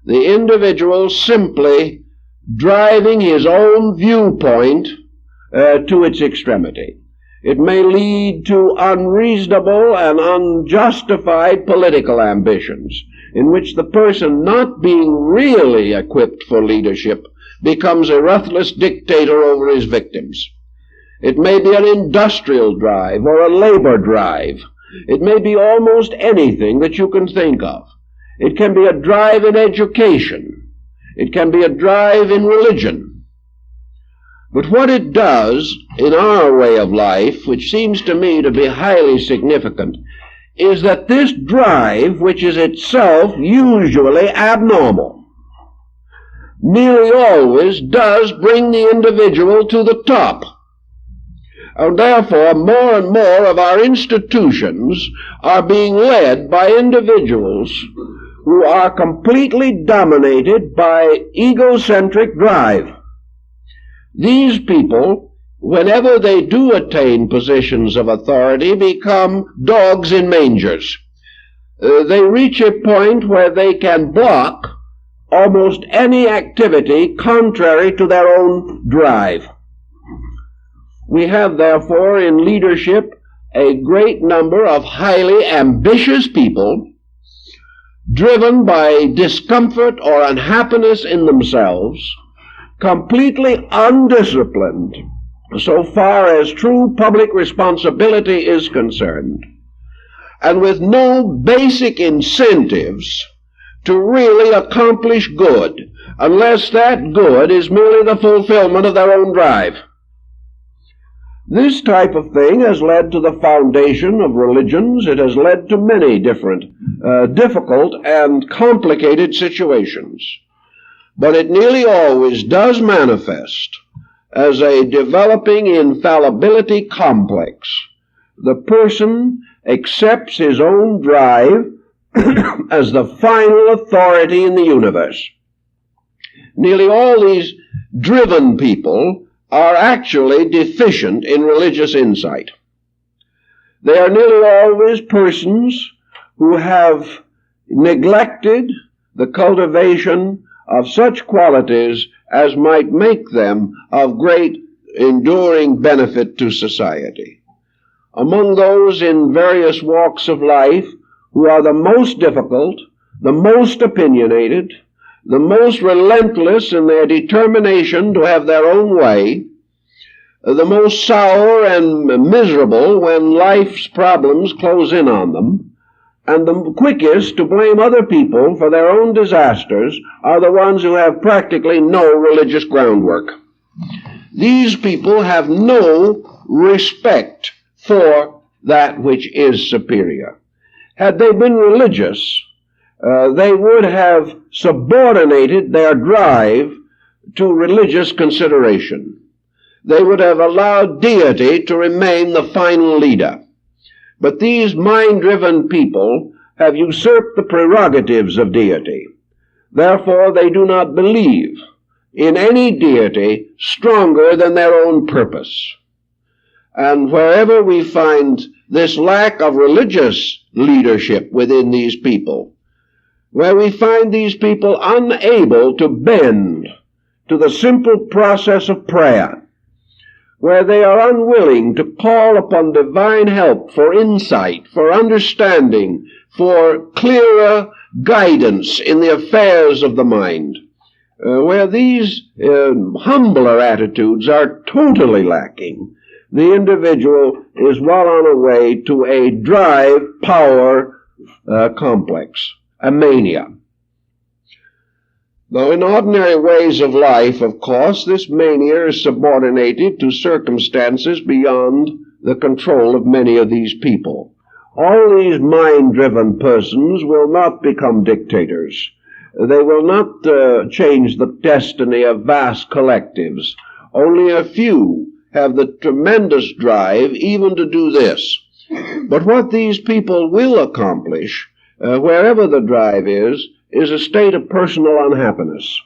The individual simply driving his own viewpoint to its extremity. It may lead to unreasonable and unjustified political ambitions, in which the person not being really equipped for leadership becomes a ruthless dictator over his victims. It may be an industrial drive or a labor drive. It may be almost anything that you can think of. It can be a drive in education. It can be a drive in religion. But what it does in our way of life, which seems to me to be highly significant, is that this drive, which is itself usually abnormal, nearly always does bring the individual to the top. And therefore, more and more of our institutions are being led by individuals who are completely dominated by egocentric drive. These people, whenever they do attain positions of authority, become dogs in mangers. they reach a point where they can block almost any activity contrary to their own drive. We have, therefore, in leadership a great number of highly ambitious people driven by discomfort or unhappiness in themselves, completely undisciplined so far as true public responsibility is concerned, and with no basic incentives to really accomplish good, unless that good is merely the fulfillment of their own drive. This type of thing has led to the foundation of religions. It has led to many different difficult and complicated situations. But it nearly always does manifest as a developing infallibility complex. The person accepts his own drive as the final authority in the universe. Nearly all these driven people are actually deficient in religious insight. They are nearly always persons who have neglected the cultivation of such qualities as might make them of great enduring benefit to society. Among those in various walks of life who are the most difficult, the most opinionated, the most relentless in their determination to have their own way, the most sour and miserable when life's problems close in on them, and the quickest to blame other people for their own disasters are the ones who have practically no religious groundwork. These people have no respect for that which is superior. Had they been religious, they would have subordinated their drive to religious consideration. They would have allowed deity to remain the final leader. But these mind-driven people have usurped the prerogatives of deity. Therefore, they do not believe in any deity stronger than their own purpose. And wherever we find this lack of religious leadership within these people, where we find these people unable to bend to the simple process of prayer, where they are unwilling to call upon divine help for insight, for understanding, for clearer guidance in the affairs of the mind, where these humbler attitudes are totally lacking, the individual is well on a way to a drive power complex, a mania. Though in ordinary ways of life, of course, this mania is subordinated to circumstances beyond the control of many of these people. All these mind-driven persons will not become dictators. They will not change the destiny of vast collectives. Only a few have the tremendous drive even to do this. But what these people will accomplish, wherever the drive is a state of personal unhappiness.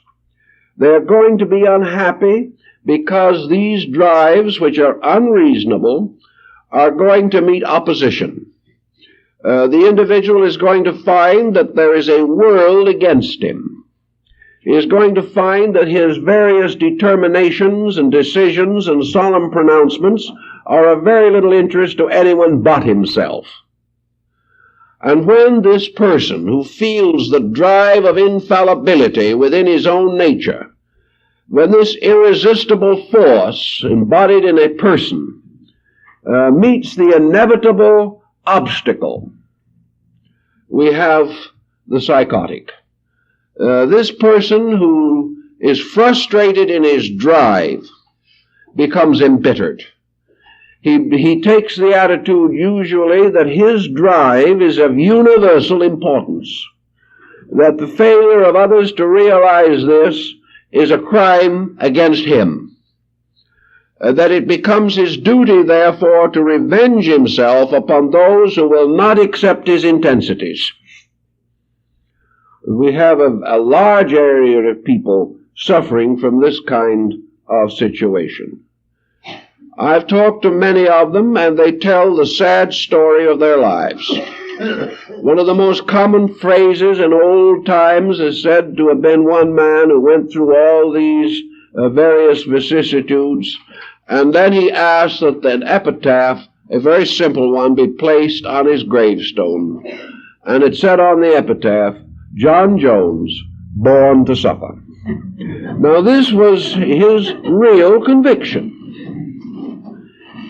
They are going to be unhappy because these drives, which are unreasonable, are going to meet opposition. The individual is going to find that there is a world against him. He is going to find that his various determinations and decisions and solemn pronouncements are of very little interest to anyone but himself. And when this person who feels the drive of infallibility within his own nature, when this irresistible force embodied in a person meets the inevitable obstacle, we have the psychotic. This person who is frustrated in his drive becomes embittered. He takes the attitude usually that his drive is of universal importance, that the failure of others to realize this is a crime against him, that it becomes his duty, therefore, to revenge himself upon those who will not accept his intensities. We have a large area of people suffering from this kind of situation. I've talked to many of them, and they tell the sad story of their lives. One of the most common phrases in old times is said to have been one man who went through all these various vicissitudes, and then he asked that an epitaph, a very simple one, be placed on his gravestone. And it said on the epitaph, "John Jones, born to suffer." Now this was his real conviction.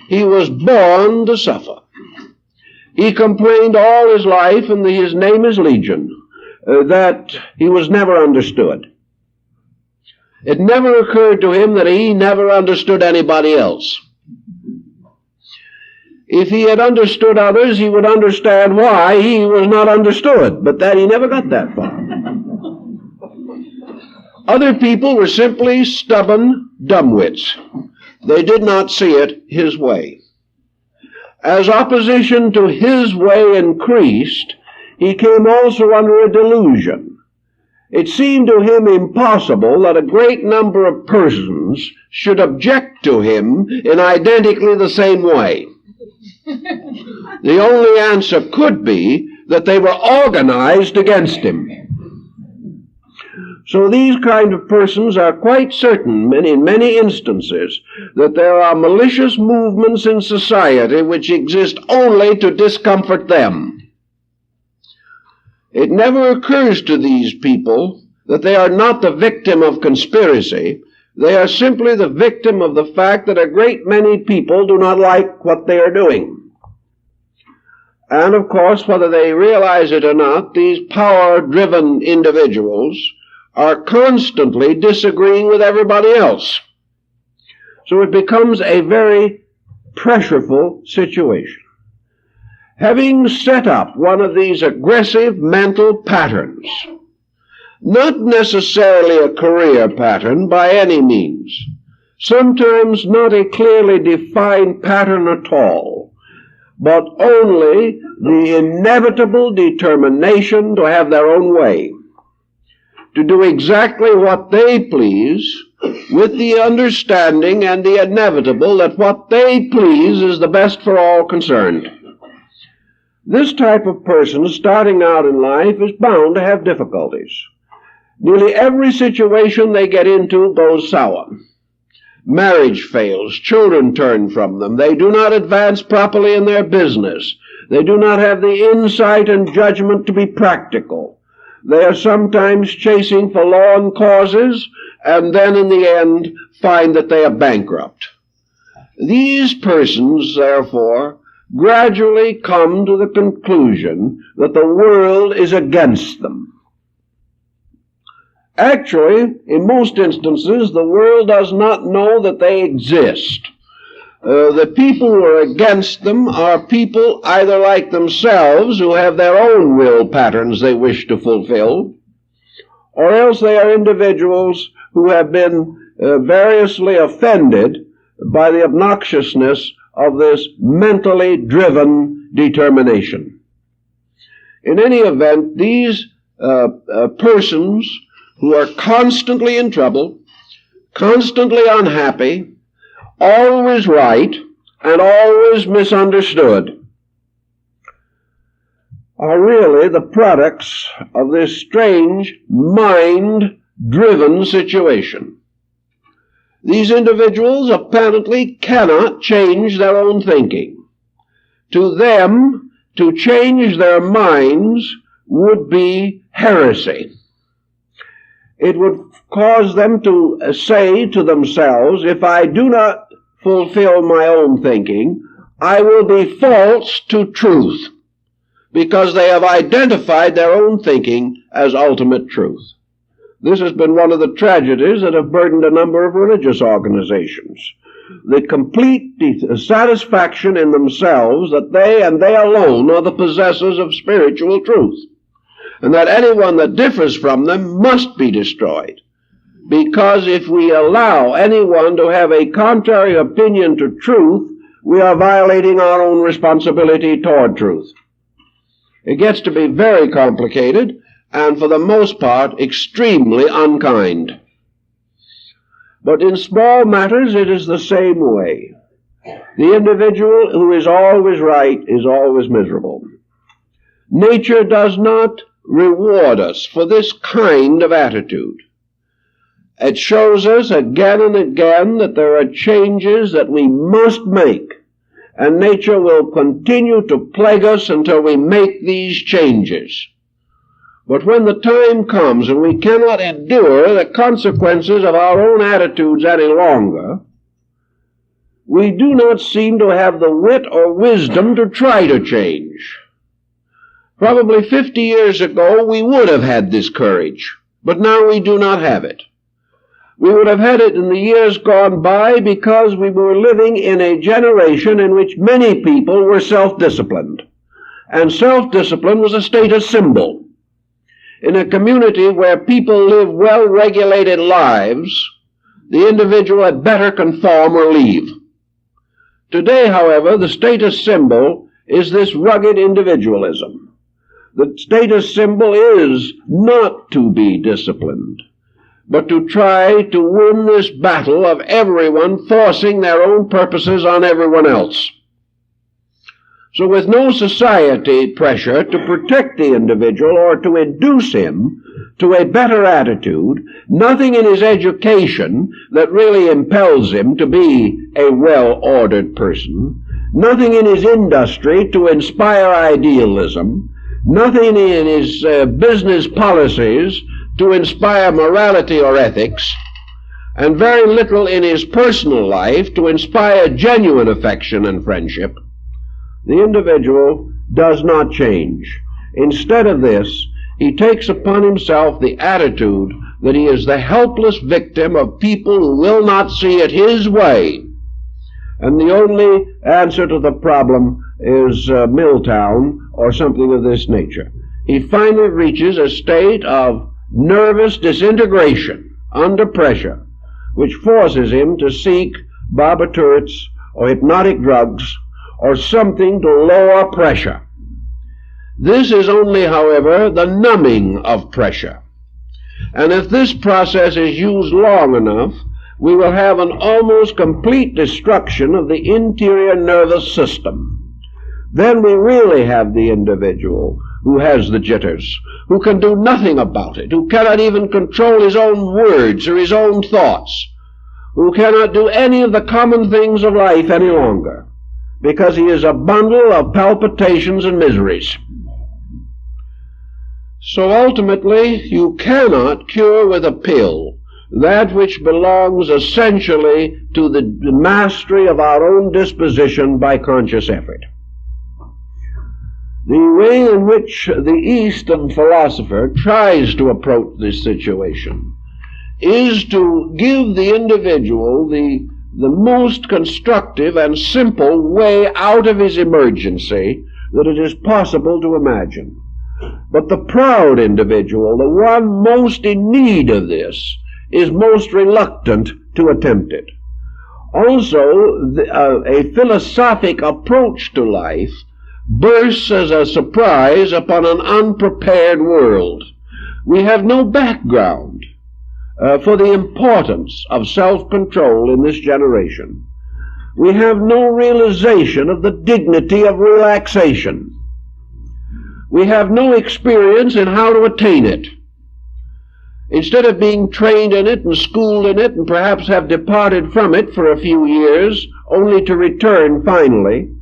He was born to suffer. He complained all his life, and his name is Legion, that he was never understood. It never occurred to him that he never understood anybody else. If he had understood others, he would understand why he was not understood, but that he never got that far. Other people were simply stubborn dumbwits. They did not see it his way. As opposition to his way increased, he came also under a delusion. It seemed to him impossible that a great number of persons should object to him in identically the same way. The only answer could be that they were organized against him. So these kind of persons are quite certain, in many instances, that there are malicious movements in society which exist only to discomfort them. It never occurs to these people that they are not the victim of conspiracy. They are simply the victim of the fact that a great many people do not like what they are doing. And of course, whether they realize it or not, these power-driven individuals are constantly disagreeing with everybody else. So it becomes a very pressureful situation. Having set up one of these aggressive mental patterns, not necessarily a career pattern by any means, sometimes not a clearly defined pattern at all, but only the inevitable determination to have their own way, to do exactly what they please, with the understanding and the inevitable that what they please is the best for all concerned. This type of person starting out in life is bound to have difficulties. Nearly every situation they get into goes sour. Marriage fails, children turn from them, they do not advance properly in their business, they do not have the insight and judgment to be practical. They are sometimes chasing forlorn causes, and then in the end find that they are bankrupt. These persons, therefore, gradually come to the conclusion that the world is against them. Actually, in most instances, the world does not know that they exist. The people who are against them are people either like themselves, who have their own will patterns they wish to fulfill, or else they are individuals who have been variously offended by the obnoxiousness of this mentally driven determination. In any event, these persons who are constantly in trouble, constantly unhappy, always right, and always misunderstood, are really the products of this strange mind-driven situation. These individuals apparently cannot change their own thinking. To them, to change their minds would be heresy. It would cause them to say to themselves, if I do not fulfill my own thinking, I will be false to truth, because they have identified their own thinking as ultimate truth. This has been one of the tragedies that have burdened a number of religious organizations. The complete satisfaction in themselves that they and they alone are the possessors of spiritual truth, and that anyone that differs from them must be destroyed. Because if we allow anyone to have a contrary opinion to truth, we are violating our own responsibility toward truth. It gets to be very complicated, and for the most part, extremely unkind. But in small matters, it is the same way. The individual who is always right is always miserable. Nature does not reward us for this kind of attitude. It shows us again and again that there are changes that we must make, and nature will continue to plague us until we make these changes. But when the time comes and we cannot endure the consequences of our own attitudes any longer, we do not seem to have the wit or wisdom to try to change. Probably 50 years ago we would have had this courage, but now we do not have it. We would have had it in the years gone by because we were living in a generation in which many people were self-disciplined, and self-discipline was a status symbol. In a community where people live well-regulated lives, the individual had better conform or leave. Today, however, the status symbol is this rugged individualism. The status symbol is not to be disciplined, but to try to win this battle of everyone forcing their own purposes on everyone else. So with no society pressure to protect the individual or to induce him to a better attitude, nothing in his education that really impels him to be a well-ordered person, nothing in his industry to inspire idealism, nothing in his business policies to inspire morality or ethics, and very little in his personal life to inspire genuine affection and friendship, the individual does not change. Instead of this, he takes upon himself the attitude that he is the helpless victim of people who will not see it his way. And the only answer to the problem is Milltown or something of this nature. He finally reaches a state of nervous disintegration under pressure, which forces him to seek barbiturates or hypnotic drugs or something to lower pressure. This is only, however, the numbing of pressure. And if this process is used long enough, we will have an almost complete destruction of the interior nervous system. Then we really have the individual who has the jitters, who can do nothing about it, who cannot even control his own words or his own thoughts, who cannot do any of the common things of life any longer, because he is a bundle of palpitations and miseries. So ultimately, you cannot cure with a pill that which belongs essentially to the mastery of our own disposition by conscious effort. The way in which the Eastern philosopher tries to approach this situation is to give the individual the most constructive and simple way out of his emergency that it is possible to imagine. But the proud individual, the one most in need of this, is most reluctant to attempt it. Also, a philosophic approach to life bursts as a surprise upon an unprepared world. We have no background for the importance of self-control in this generation. We have no realization of the dignity of relaxation. We have no experience in how to attain it. Instead of being trained in it and schooled in it and perhaps have departed from it for a few years, only to return finally,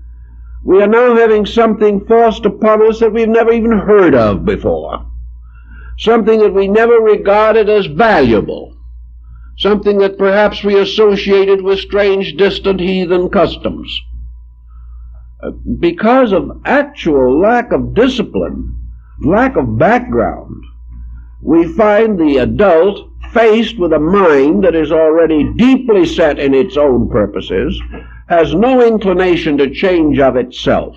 we are now having something forced upon us that we've never even heard of before. Something that we never regarded as valuable. Something that perhaps we associated with strange, distant, heathen customs. Because of actual lack of discipline, lack of background, we find the adult faced with a mind that is already deeply set in its own purposes, has no inclination to change of itself.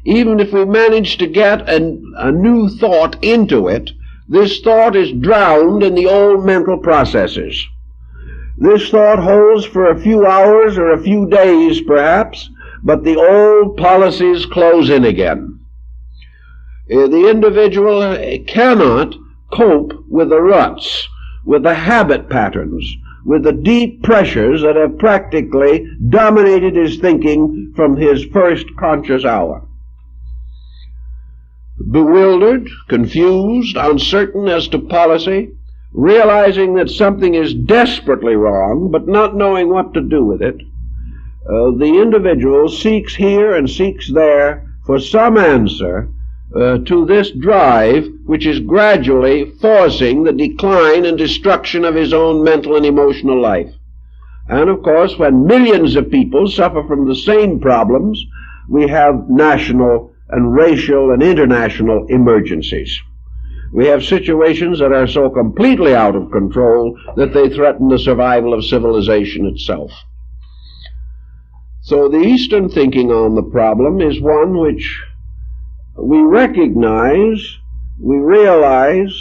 Even if we manage to get a new thought into it, this thought is drowned in the old mental processes. This thought holds for a few hours or a few days perhaps, but the old policies close in again. The individual cannot cope with the ruts, with the habit patterns, with the deep pressures that have practically dominated his thinking from his first conscious hour. bewildered, confused, uncertain as to policy, realizing that something is desperately wrong, but not knowing what to do with it, the individual seeks here and seeks there for some answer to this drive which is gradually forcing the decline and destruction of his own mental and emotional life. And of course, when millions of people suffer from the same problems, we have national and racial and international emergencies. We have situations that are so completely out of control that they threaten the survival of civilization itself. So the Eastern thinking on the problem is one which we recognize, we realize,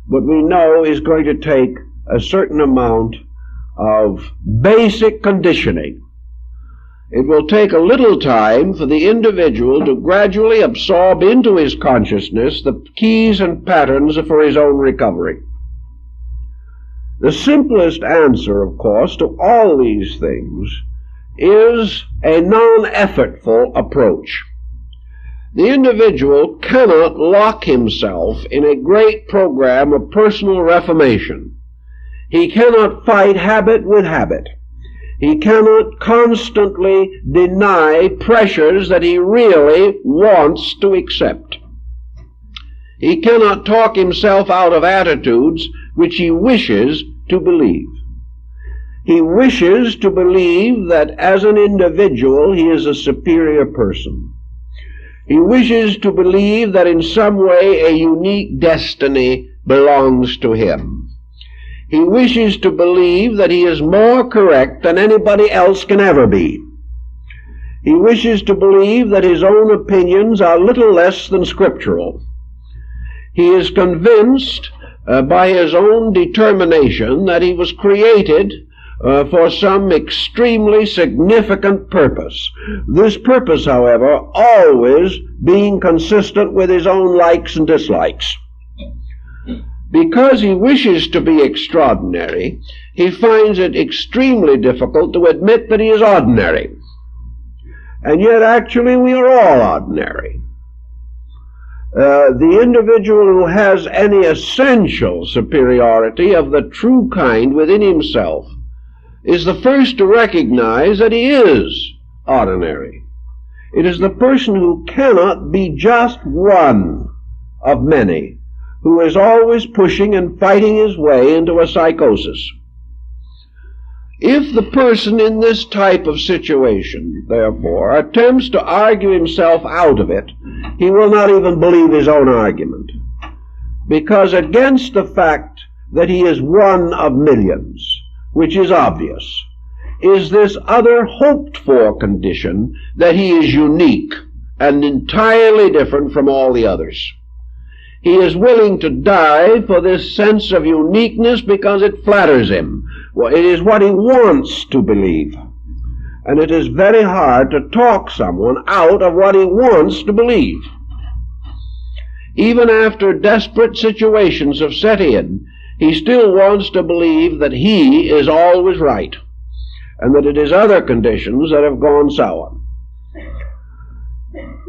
but we know is going to take a certain amount of basic conditioning. It will take a little time for the individual to gradually absorb into his consciousness the keys and patterns for his own recovery. The simplest answer, of course, to all these things is a non-effortful approach. The individual cannot lock himself in a great program of personal reformation. He cannot fight habit with habit. He cannot constantly deny pressures that he really wants to accept. He cannot talk himself out of attitudes which he wishes to believe. He wishes to believe that as an individual he is a superior person. He wishes to believe that in some way a unique destiny belongs to him. He wishes to believe that he is more correct than anybody else can ever be. He wishes to believe that his own opinions are little less than scriptural. He is convinced by his own determination that he was created for some extremely significant purpose. This purpose, however, always being consistent with his own likes and dislikes. Because he wishes to be extraordinary, he finds it extremely difficult to admit that he is ordinary. And yet, actually, we are all ordinary. The individual who has any essential superiority of the true kind within himself is the first to recognize that he is ordinary. It is the person who cannot be just one of many, who is always pushing and fighting his way into a psychosis. If the person in this type of situation, therefore, attempts to argue himself out of it, he will not even believe his own argument. Because against the fact that he is one of millions, which is obvious, is this other hoped-for condition that he is unique and entirely different from all the others. He is willing to die for this sense of uniqueness because it flatters him. Well, it is what he wants to believe. And it is very hard to talk someone out of what he wants to believe. Even after desperate situations have set in, he still wants to believe that he is always right, and that it is other conditions that have gone sour.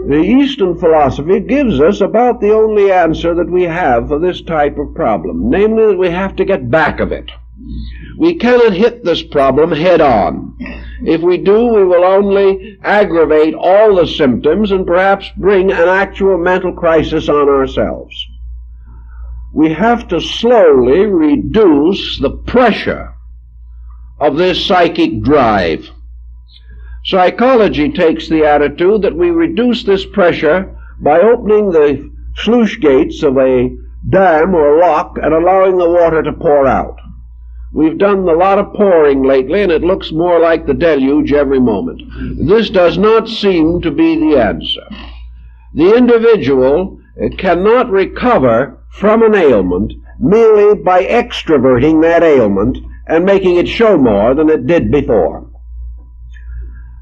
The Eastern philosophy gives us about the only answer that we have for this type of problem, namely that we have to get back of it. We cannot hit this problem head on. If we do, we will only aggravate all the symptoms and perhaps bring an actual mental crisis on ourselves. We have to slowly reduce the pressure of this psychic drive. Psychology takes the attitude that we reduce this pressure by opening the sluice gates of a dam or lock and allowing the water to pour out. We've done a lot of pouring lately, and it looks more like the deluge every moment. This does not seem to be the answer. The individual cannot recover from an ailment merely by extroverting that ailment and making it show more than it did before.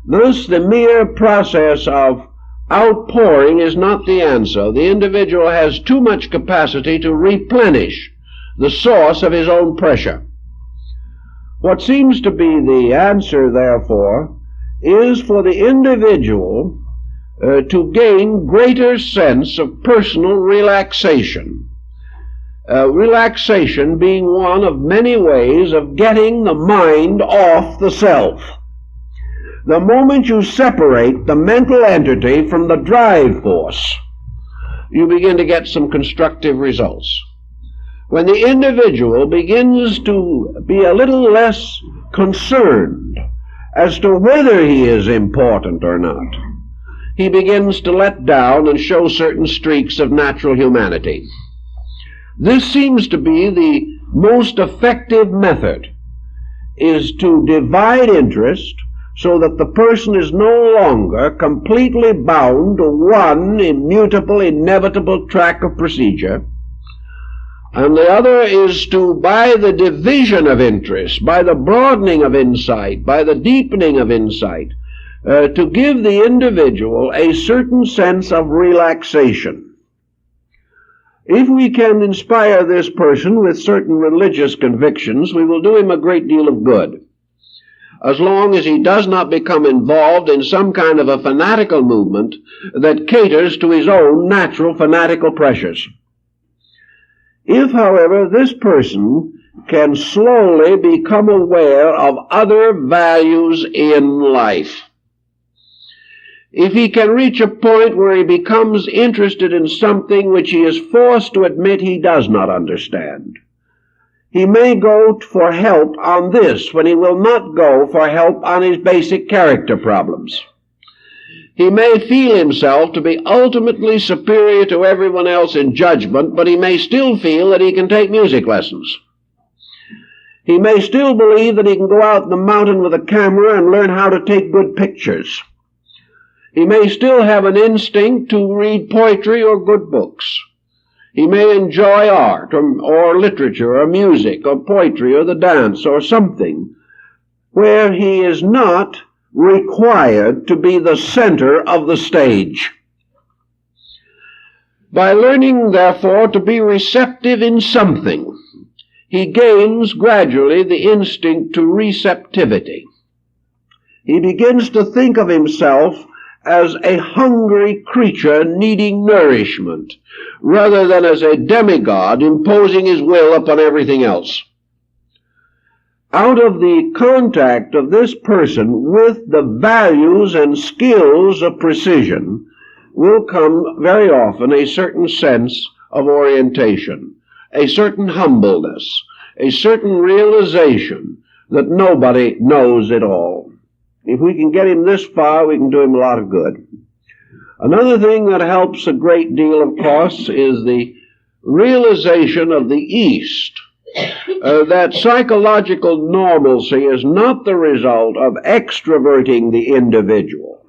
Thus, the mere process of outpouring is not the answer. The individual has too much capacity to replenish the source of his own pressure. What seems to be the answer, therefore, is for the individual to gain greater sense of personal relaxation. Relaxation being one of many ways of getting the mind off the self. The moment you separate the mental entity from the drive force, you begin to get some constructive results. When the individual begins to be a little less concerned as to whether he is important or not, he begins to let down and show certain streaks of natural humanity. This seems to be the most effective method, is to divide interest so that the person is no longer completely bound to one immutable, inevitable track of procedure, and the other is to, by the division of interest, by the broadening of insight, by the deepening of insight, to give the individual a certain sense of relaxation. If we can inspire this person with certain religious convictions, we will do him a great deal of good, as long as he does not become involved in some kind of a fanatical movement that caters to his own natural fanatical pressures. If, however, this person can slowly become aware of other values in life, if he can reach a point where he becomes interested in something which he is forced to admit he does not understand, he may go for help on this when he will not go for help on his basic character problems. He may feel himself to be ultimately superior to everyone else in judgment, but he may still feel that he can take music lessons. He may still believe that he can go out in the mountain with a camera and learn how to take good pictures. He may still have an instinct to read poetry or good books. He may enjoy art or literature or music or poetry or the dance or something where he is not required to be the center of the stage. By learning, therefore, to be receptive in something, he gains gradually the instinct to receptivity. He begins to think of himself as a hungry creature needing nourishment, rather than as a demigod imposing his will upon everything else. Out of the contact of this person with the values and skills of precision will come very often a certain sense of orientation, a certain humbleness, a certain realization that nobody knows it all. If we can get him this far, we can do him a lot of good. Another thing that helps a great deal, of course, is the realization of the East, that psychological normalcy is not the result of extroverting the individual,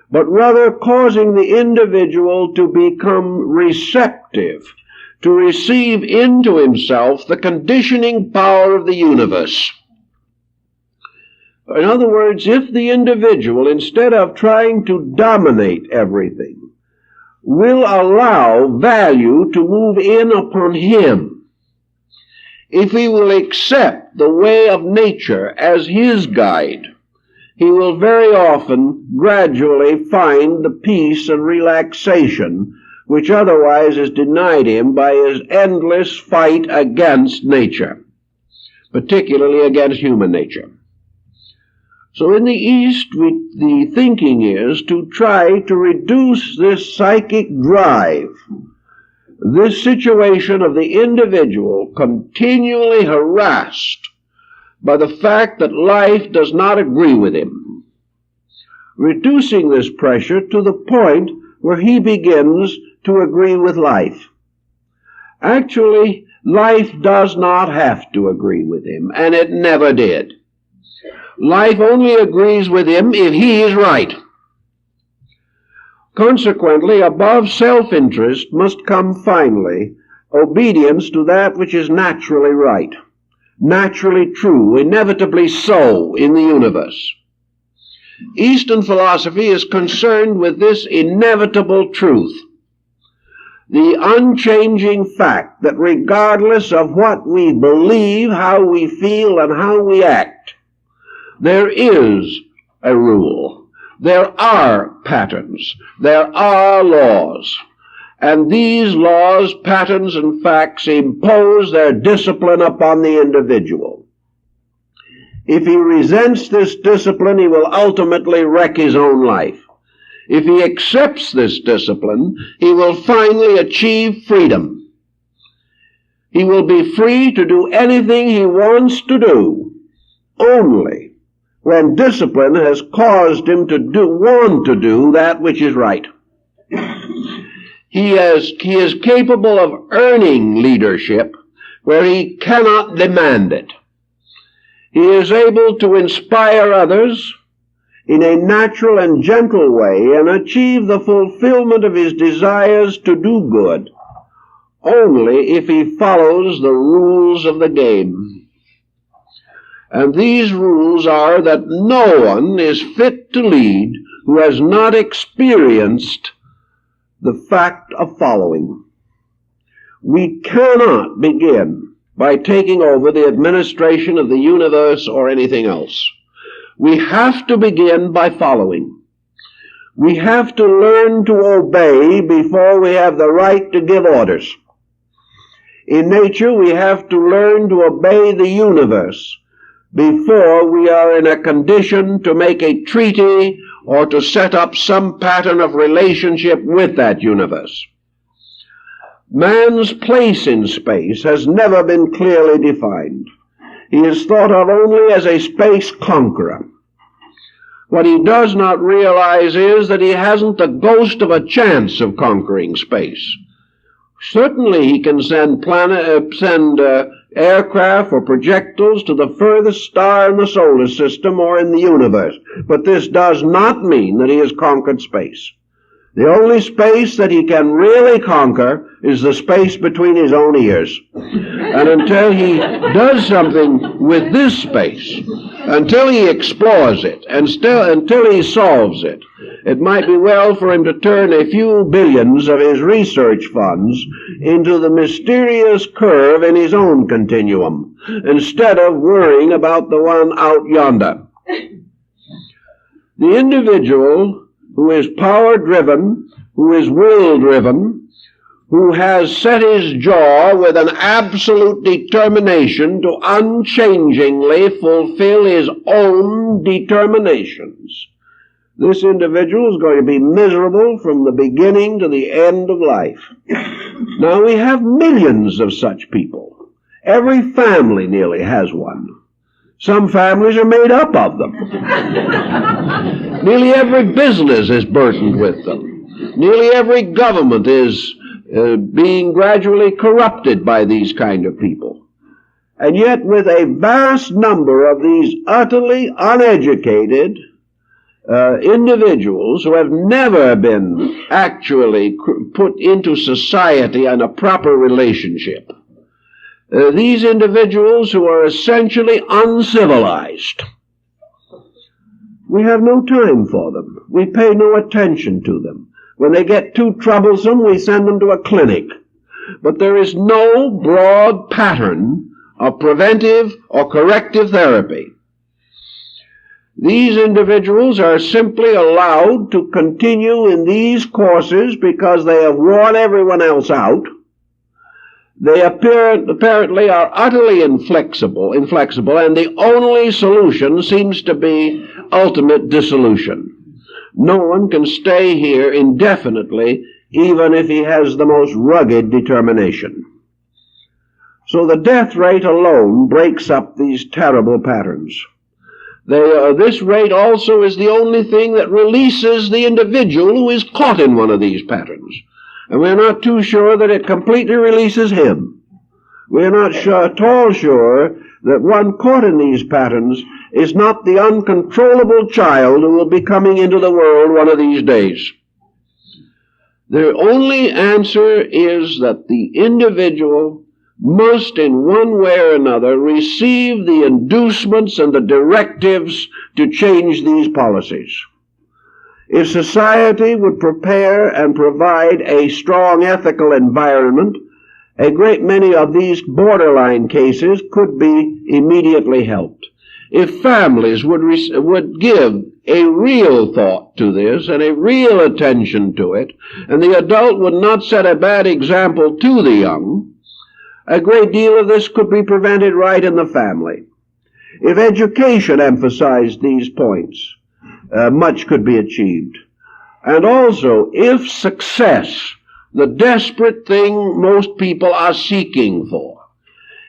but rather causing the individual to become receptive, to receive into himself the conditioning power of the universe. In other words, if the individual, instead of trying to dominate everything, will allow value to move in upon him, if he will accept the way of nature as his guide, he will very often gradually find the peace and relaxation which otherwise is denied him by his endless fight against nature, particularly against human nature. So in the East, the thinking is to try to reduce this psychic drive, this situation of the individual continually harassed by the fact that life does not agree with him, reducing this pressure to the point where he begins to agree with life. Actually, life does not have to agree with him, and it never did. Life only agrees with him if he is right. Consequently, above self-interest must come finally obedience to that which is naturally right, naturally true, inevitably so in the universe. Eastern philosophy is concerned with this inevitable truth, the unchanging fact that regardless of what we believe, how we feel, and how we act, there is a rule. there are patterns, there are laws, and these laws, patterns, and facts impose their discipline upon the individual. If he resents this discipline, he will ultimately wreck his own life. If he accepts this discipline, he will finally achieve freedom. He will be free to do anything he wants to do, only when discipline has caused him to want to do that which is right. He is capable of earning leadership where he cannot demand it. He is able to inspire others in a natural and gentle way and achieve the fulfillment of his desires to do good, only if he follows the rules of the game. And these rules are that no one is fit to lead who has not experienced the fact of following. We cannot begin by taking over the administration of the universe or anything else. We have to begin by following. We have to learn to obey before we have the right to give orders. In nature, we have to learn to obey the universe before we are in a condition to make a treaty or to set up some pattern of relationship with that universe. Man's place in space has never been clearly defined. He is thought of only as a space conqueror. What he does not realize is that he hasn't the ghost of a chance of conquering space. Certainly he can send aircraft or projectiles to the furthest star in the solar system or in the universe, but this does not mean that he has conquered space. The only space that he can really conquer is the space between his own ears. And until he does something with this space, until he explores it, and until he solves it, it might be well for him to turn a few billions of his research funds into the mysterious curve in his own continuum, instead of worrying about the one out yonder. The individual who is power-driven, who is will-driven, who has set his jaw with an absolute determination to unchangingly fulfill his own determinations. This individual is going to be miserable from the beginning to the end of life. Now, we have millions of such people. Every family nearly has one. Some families are made up of them. Nearly every business is burdened with them. Nearly every government is being gradually corrupted by these kind of people. And yet, with a vast number of these utterly uneducated individuals who have never been actually put into society in a proper relationship, these individuals who are essentially uncivilized, we have no time for them. We pay no attention to them. When they get too troublesome, we send them to a clinic. But there is no broad pattern of preventive or corrective therapy. These individuals are simply allowed to continue in these courses because they have worn everyone else out. They apparently are utterly inflexible, and the only solution seems to be ultimate dissolution. No one can stay here indefinitely, even if he has the most rugged determination. So the death rate alone breaks up these terrible patterns. This rate also is the only thing that releases the individual who is caught in one of these patterns. And we're not too sure that it completely releases him. We're not at all sure that one caught in these patterns is not the uncontrollable child who will be coming into the world one of these days. The only answer is that the individual must in one way or another receive the inducements and the directives to change these policies. If society would prepare and provide a strong ethical environment, a great many of these borderline cases could be immediately helped. if families would give a real thought to this and a real attention to it, and the adult would not set a bad example to the young, a great deal of this could be prevented right in the family. If education emphasized these points, much could be achieved. And also, if success, the desperate thing most people are seeking for,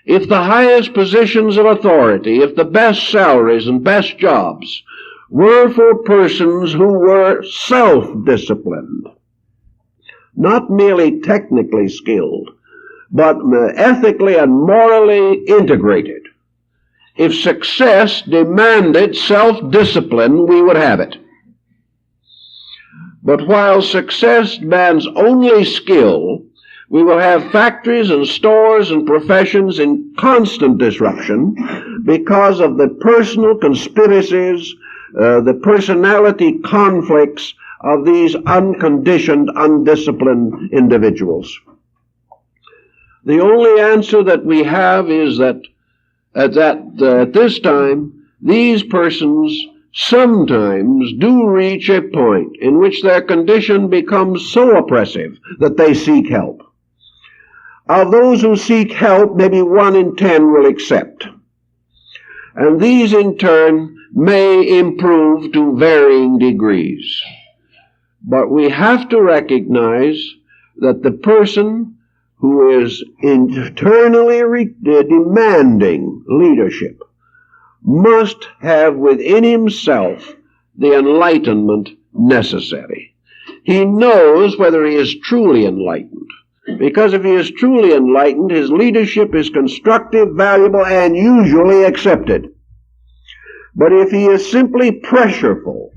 if the highest positions of authority, if the best salaries and best jobs were for persons who were self-disciplined, not merely technically skilled, but ethically and morally integrated, if success demanded self-discipline, we would have it. But while success demands only skill, we will have factories and stores and professions in constant disruption because of the personal conspiracies, the personality conflicts of these unconditioned, undisciplined individuals. The only answer that we have is that at this time, these persons sometimes do reach a point in which their condition becomes so oppressive that they seek help. Of those who seek help, maybe 1 in 10 will accept. And these in turn may improve to varying degrees. But we have to recognize that the person who is internally demanding leadership must have within himself the enlightenment necessary. He knows whether he is truly enlightened, because if he is truly enlightened, his leadership is constructive, valuable, and usually accepted. But if he is simply pressureful,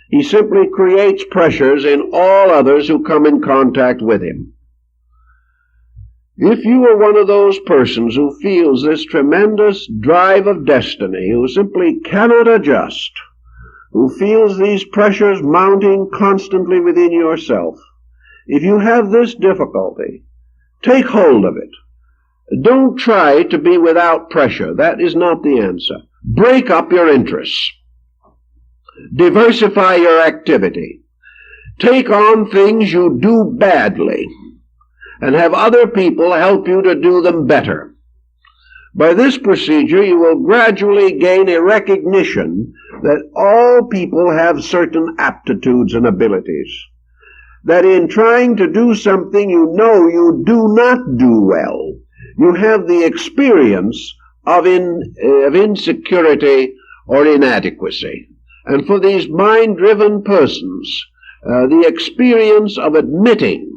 he simply creates pressures in all others who come in contact with him. If you are one of those persons who feels this tremendous drive of destiny, who simply cannot adjust, who feels these pressures mounting constantly within yourself, if you have this difficulty, take hold of it. Don't try to be without pressure. That is not the answer. Break up your interests. Diversify your activity. Take on things you do badly, and have other people help you to do them better. By this procedure, you will gradually gain a recognition that all people have certain aptitudes and abilities, that in trying to do something you know you do not do well, you have the experience of insecurity or inadequacy. And for these mind-driven persons, the experience of admitting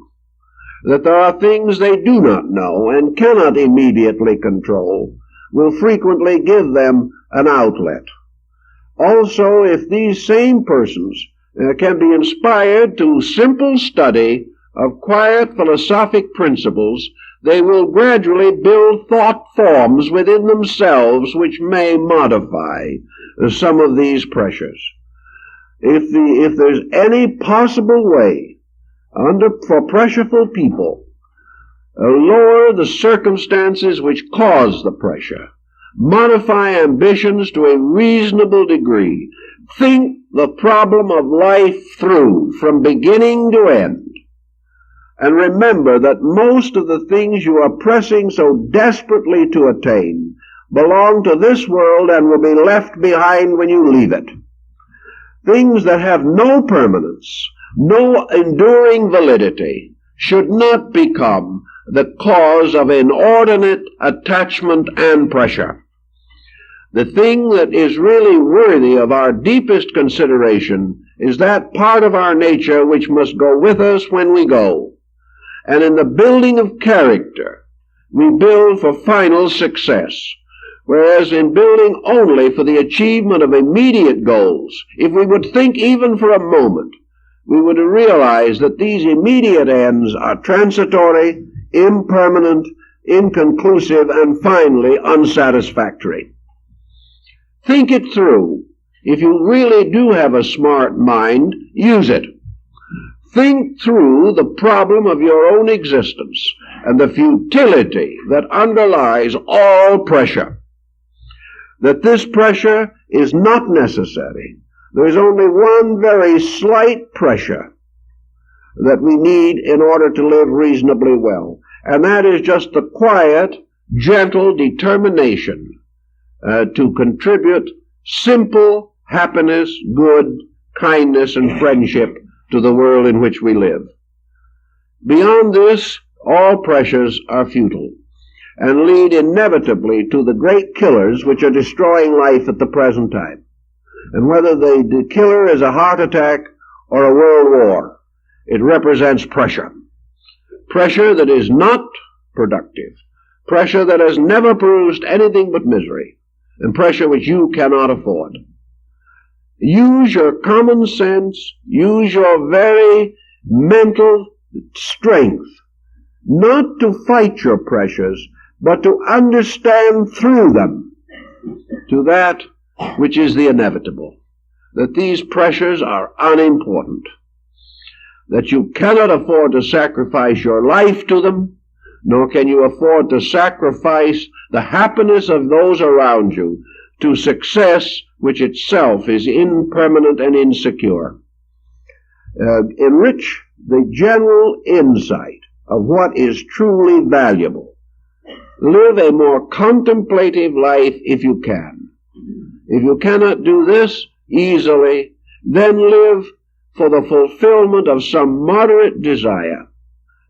that there are things they do not know and cannot immediately control will frequently give them an outlet. Also, if these same persons can be inspired to simple study of quiet philosophic principles, they will gradually build thought forms within themselves which may modify some of these pressures. If there's any possible way for pressureful people, lower the circumstances which cause the pressure, modify ambitions to a reasonable degree, think the problem of life through from beginning to end, and remember that most of the things you are pressing so desperately to attain belong to this world and will be left behind when you leave it. Things that have no permanence, no enduring validity, should not become the cause of inordinate attachment and pressure. The thing that is really worthy of our deepest consideration is that part of our nature which must go with us when we go. And in the building of character, we build for final success. Whereas in building only for the achievement of immediate goals, if we would think even for a moment, we would realize that these immediate ends are transitory, impermanent, inconclusive, and finally unsatisfactory. Think it through. If you really do have a smart mind, use it. Think through the problem of your own existence and the futility that underlies all pressure. that this pressure is not necessary. There is only one very slight pressure that we need in order to live reasonably well, and that is just the quiet, gentle determination to contribute simple happiness, good, kindness, and friendship to the world in which we live. Beyond this, all pressures are futile and lead inevitably to the great killers which are destroying life at the present time. And whether the killer is a heart attack or a world war, it represents pressure. Pressure that is not productive. Pressure that has never produced anything but misery. And pressure which you cannot afford. Use your common sense, use your very mental strength, not to fight your pressures, but to understand through them to that which is the inevitable, that these pressures are unimportant, that you cannot afford to sacrifice your life to them, nor can you afford to sacrifice the happiness of those around you to success which itself is impermanent and insecure. Enrich the general insight of what is truly valuable. Live a more contemplative life if you can. If you cannot do this easily, then live for the fulfillment of some moderate desire,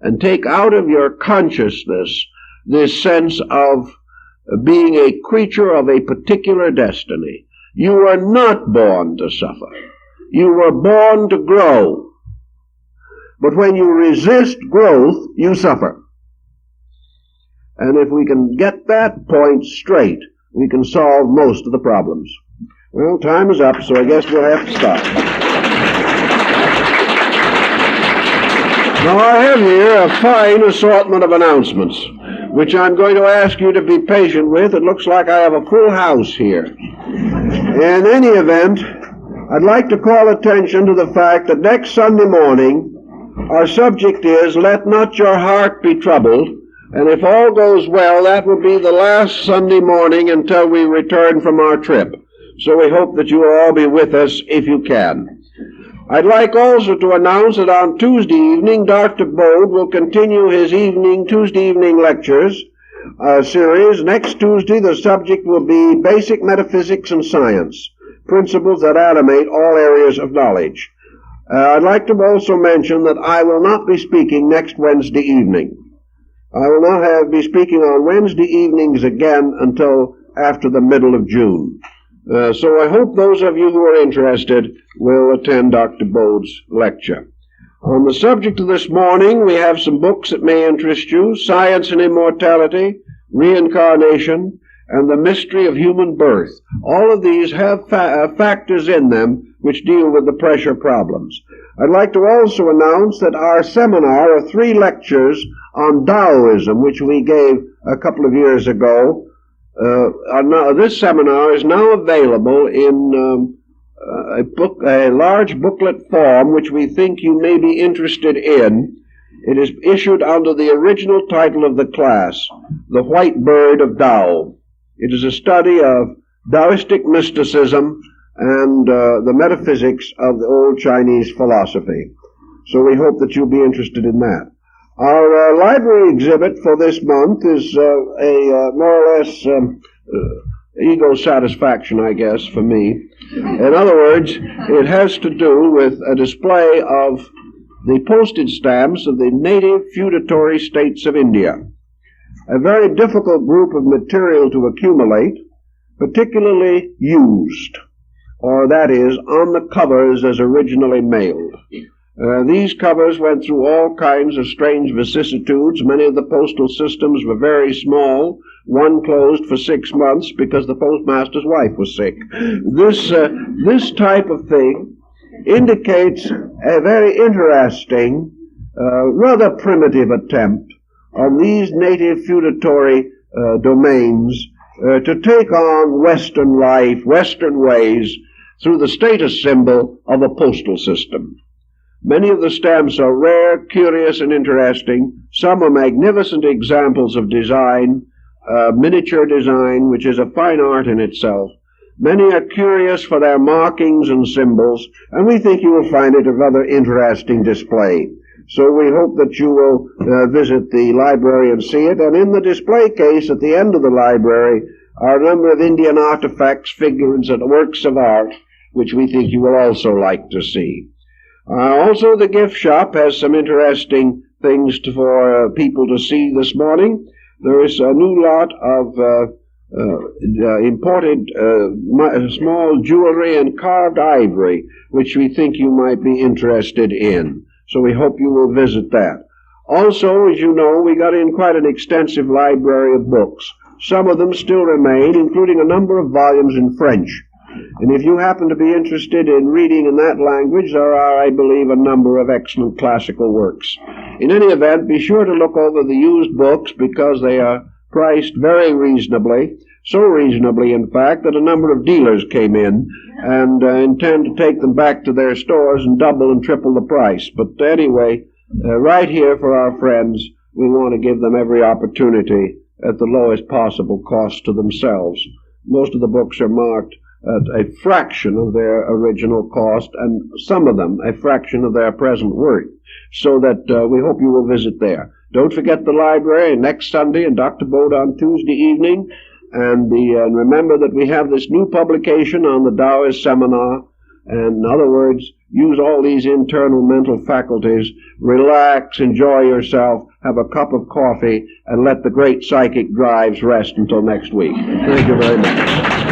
and take out of your consciousness this sense of being a creature of a particular destiny. You were not born to suffer. You were born to grow. But when you resist growth, you suffer. And if we can get that point straight, we can solve most of the problems. Well, time is up, so I guess we'll have to stop. Now, I have here a fine assortment of announcements, which I'm going to ask you to be patient with. It looks like I have a full house here. In any event, I'd like to call attention to the fact that next Sunday morning, our subject is, "Let not your heart be troubled," and if all goes well, that will be the last Sunday morning until we return from our trip. So we hope that you will all be with us if you can. I'd like also to announce that on Tuesday evening, Dr. Bode will continue his Tuesday evening lectures series. Next Tuesday, the subject will be Basic Metaphysics and Science, Principles that Animate All Areas of Knowledge. I'd like to also mention that I will not be speaking next Wednesday evening. I will not be speaking on Wednesday evenings again until after the middle of June. So I hope those of you who are interested will attend Dr. Bode's lecture. On the subject of this morning, we have some books that may interest you: Science and Immortality, Reincarnation, and The Mystery of Human Birth. All of these have factors in them which deal with the pressure problems. I'd like to also announce that our seminar of 3 lectures on Taoism, which we gave a couple of years ago, this seminar is now available in a large booklet form, which we think you may be interested in. It is issued under the original title of the class, The White Bird of Tao. It is a study of Taoistic mysticism and the metaphysics of the old Chinese philosophy. So we hope that you'll be interested in that. Our library exhibit for this month is a more or less ego satisfaction, I guess, for me. In other words, it has to do with a display of the postage stamps of the native feudatory states of India. A very difficult group of material to accumulate, particularly used, or that is, on the covers as originally mailed. These covers went through all kinds of strange vicissitudes. Many of the postal systems were very small. One closed for 6 months because the postmaster's wife was sick. This type of thing indicates a very interesting, rather primitive attempt on these native feudatory domains to take on Western life, Western ways, through the status symbol of a postal system. Many of the stamps are rare, curious, and interesting. Some are magnificent examples of design. miniature design, which is a fine art in itself. Many are curious for their markings and symbols, and we think you will find it a rather interesting display. So we hope that you will visit the library and see it. And in the display case at the end of the library are a number of Indian artifacts, figures, and works of art, which we think you will also like to see. Also, the gift shop has some interesting things for people to see this morning. There is a new lot of imported small jewelry and carved ivory, which we think you might be interested in. So we hope you will visit that. Also, as you know, we got in quite an extensive library of books. Some of them still remain, including a number of volumes in French. And if you happen to be interested in reading in that language, there are, I believe, a number of excellent classical works. In any event, be sure to look over the used books because they are priced very reasonably, so reasonably, in fact, that a number of dealers came in and intend to take them back to their stores and double and triple the price. But anyway, right here for our friends, we want to give them every opportunity at the lowest possible cost to themselves. Most of the books are marked at a fraction of their original cost, and some of them a fraction of their present worth, so that we hope you will visit there. Don't forget the library next Sunday and Dr. Bode on Tuesday evening. And remember that we have this new publication on the Taoist seminar. And in other words, use all these internal mental faculties, relax, enjoy yourself, have a cup of coffee, and let the great psychic drives rest until next week. Thank you very much.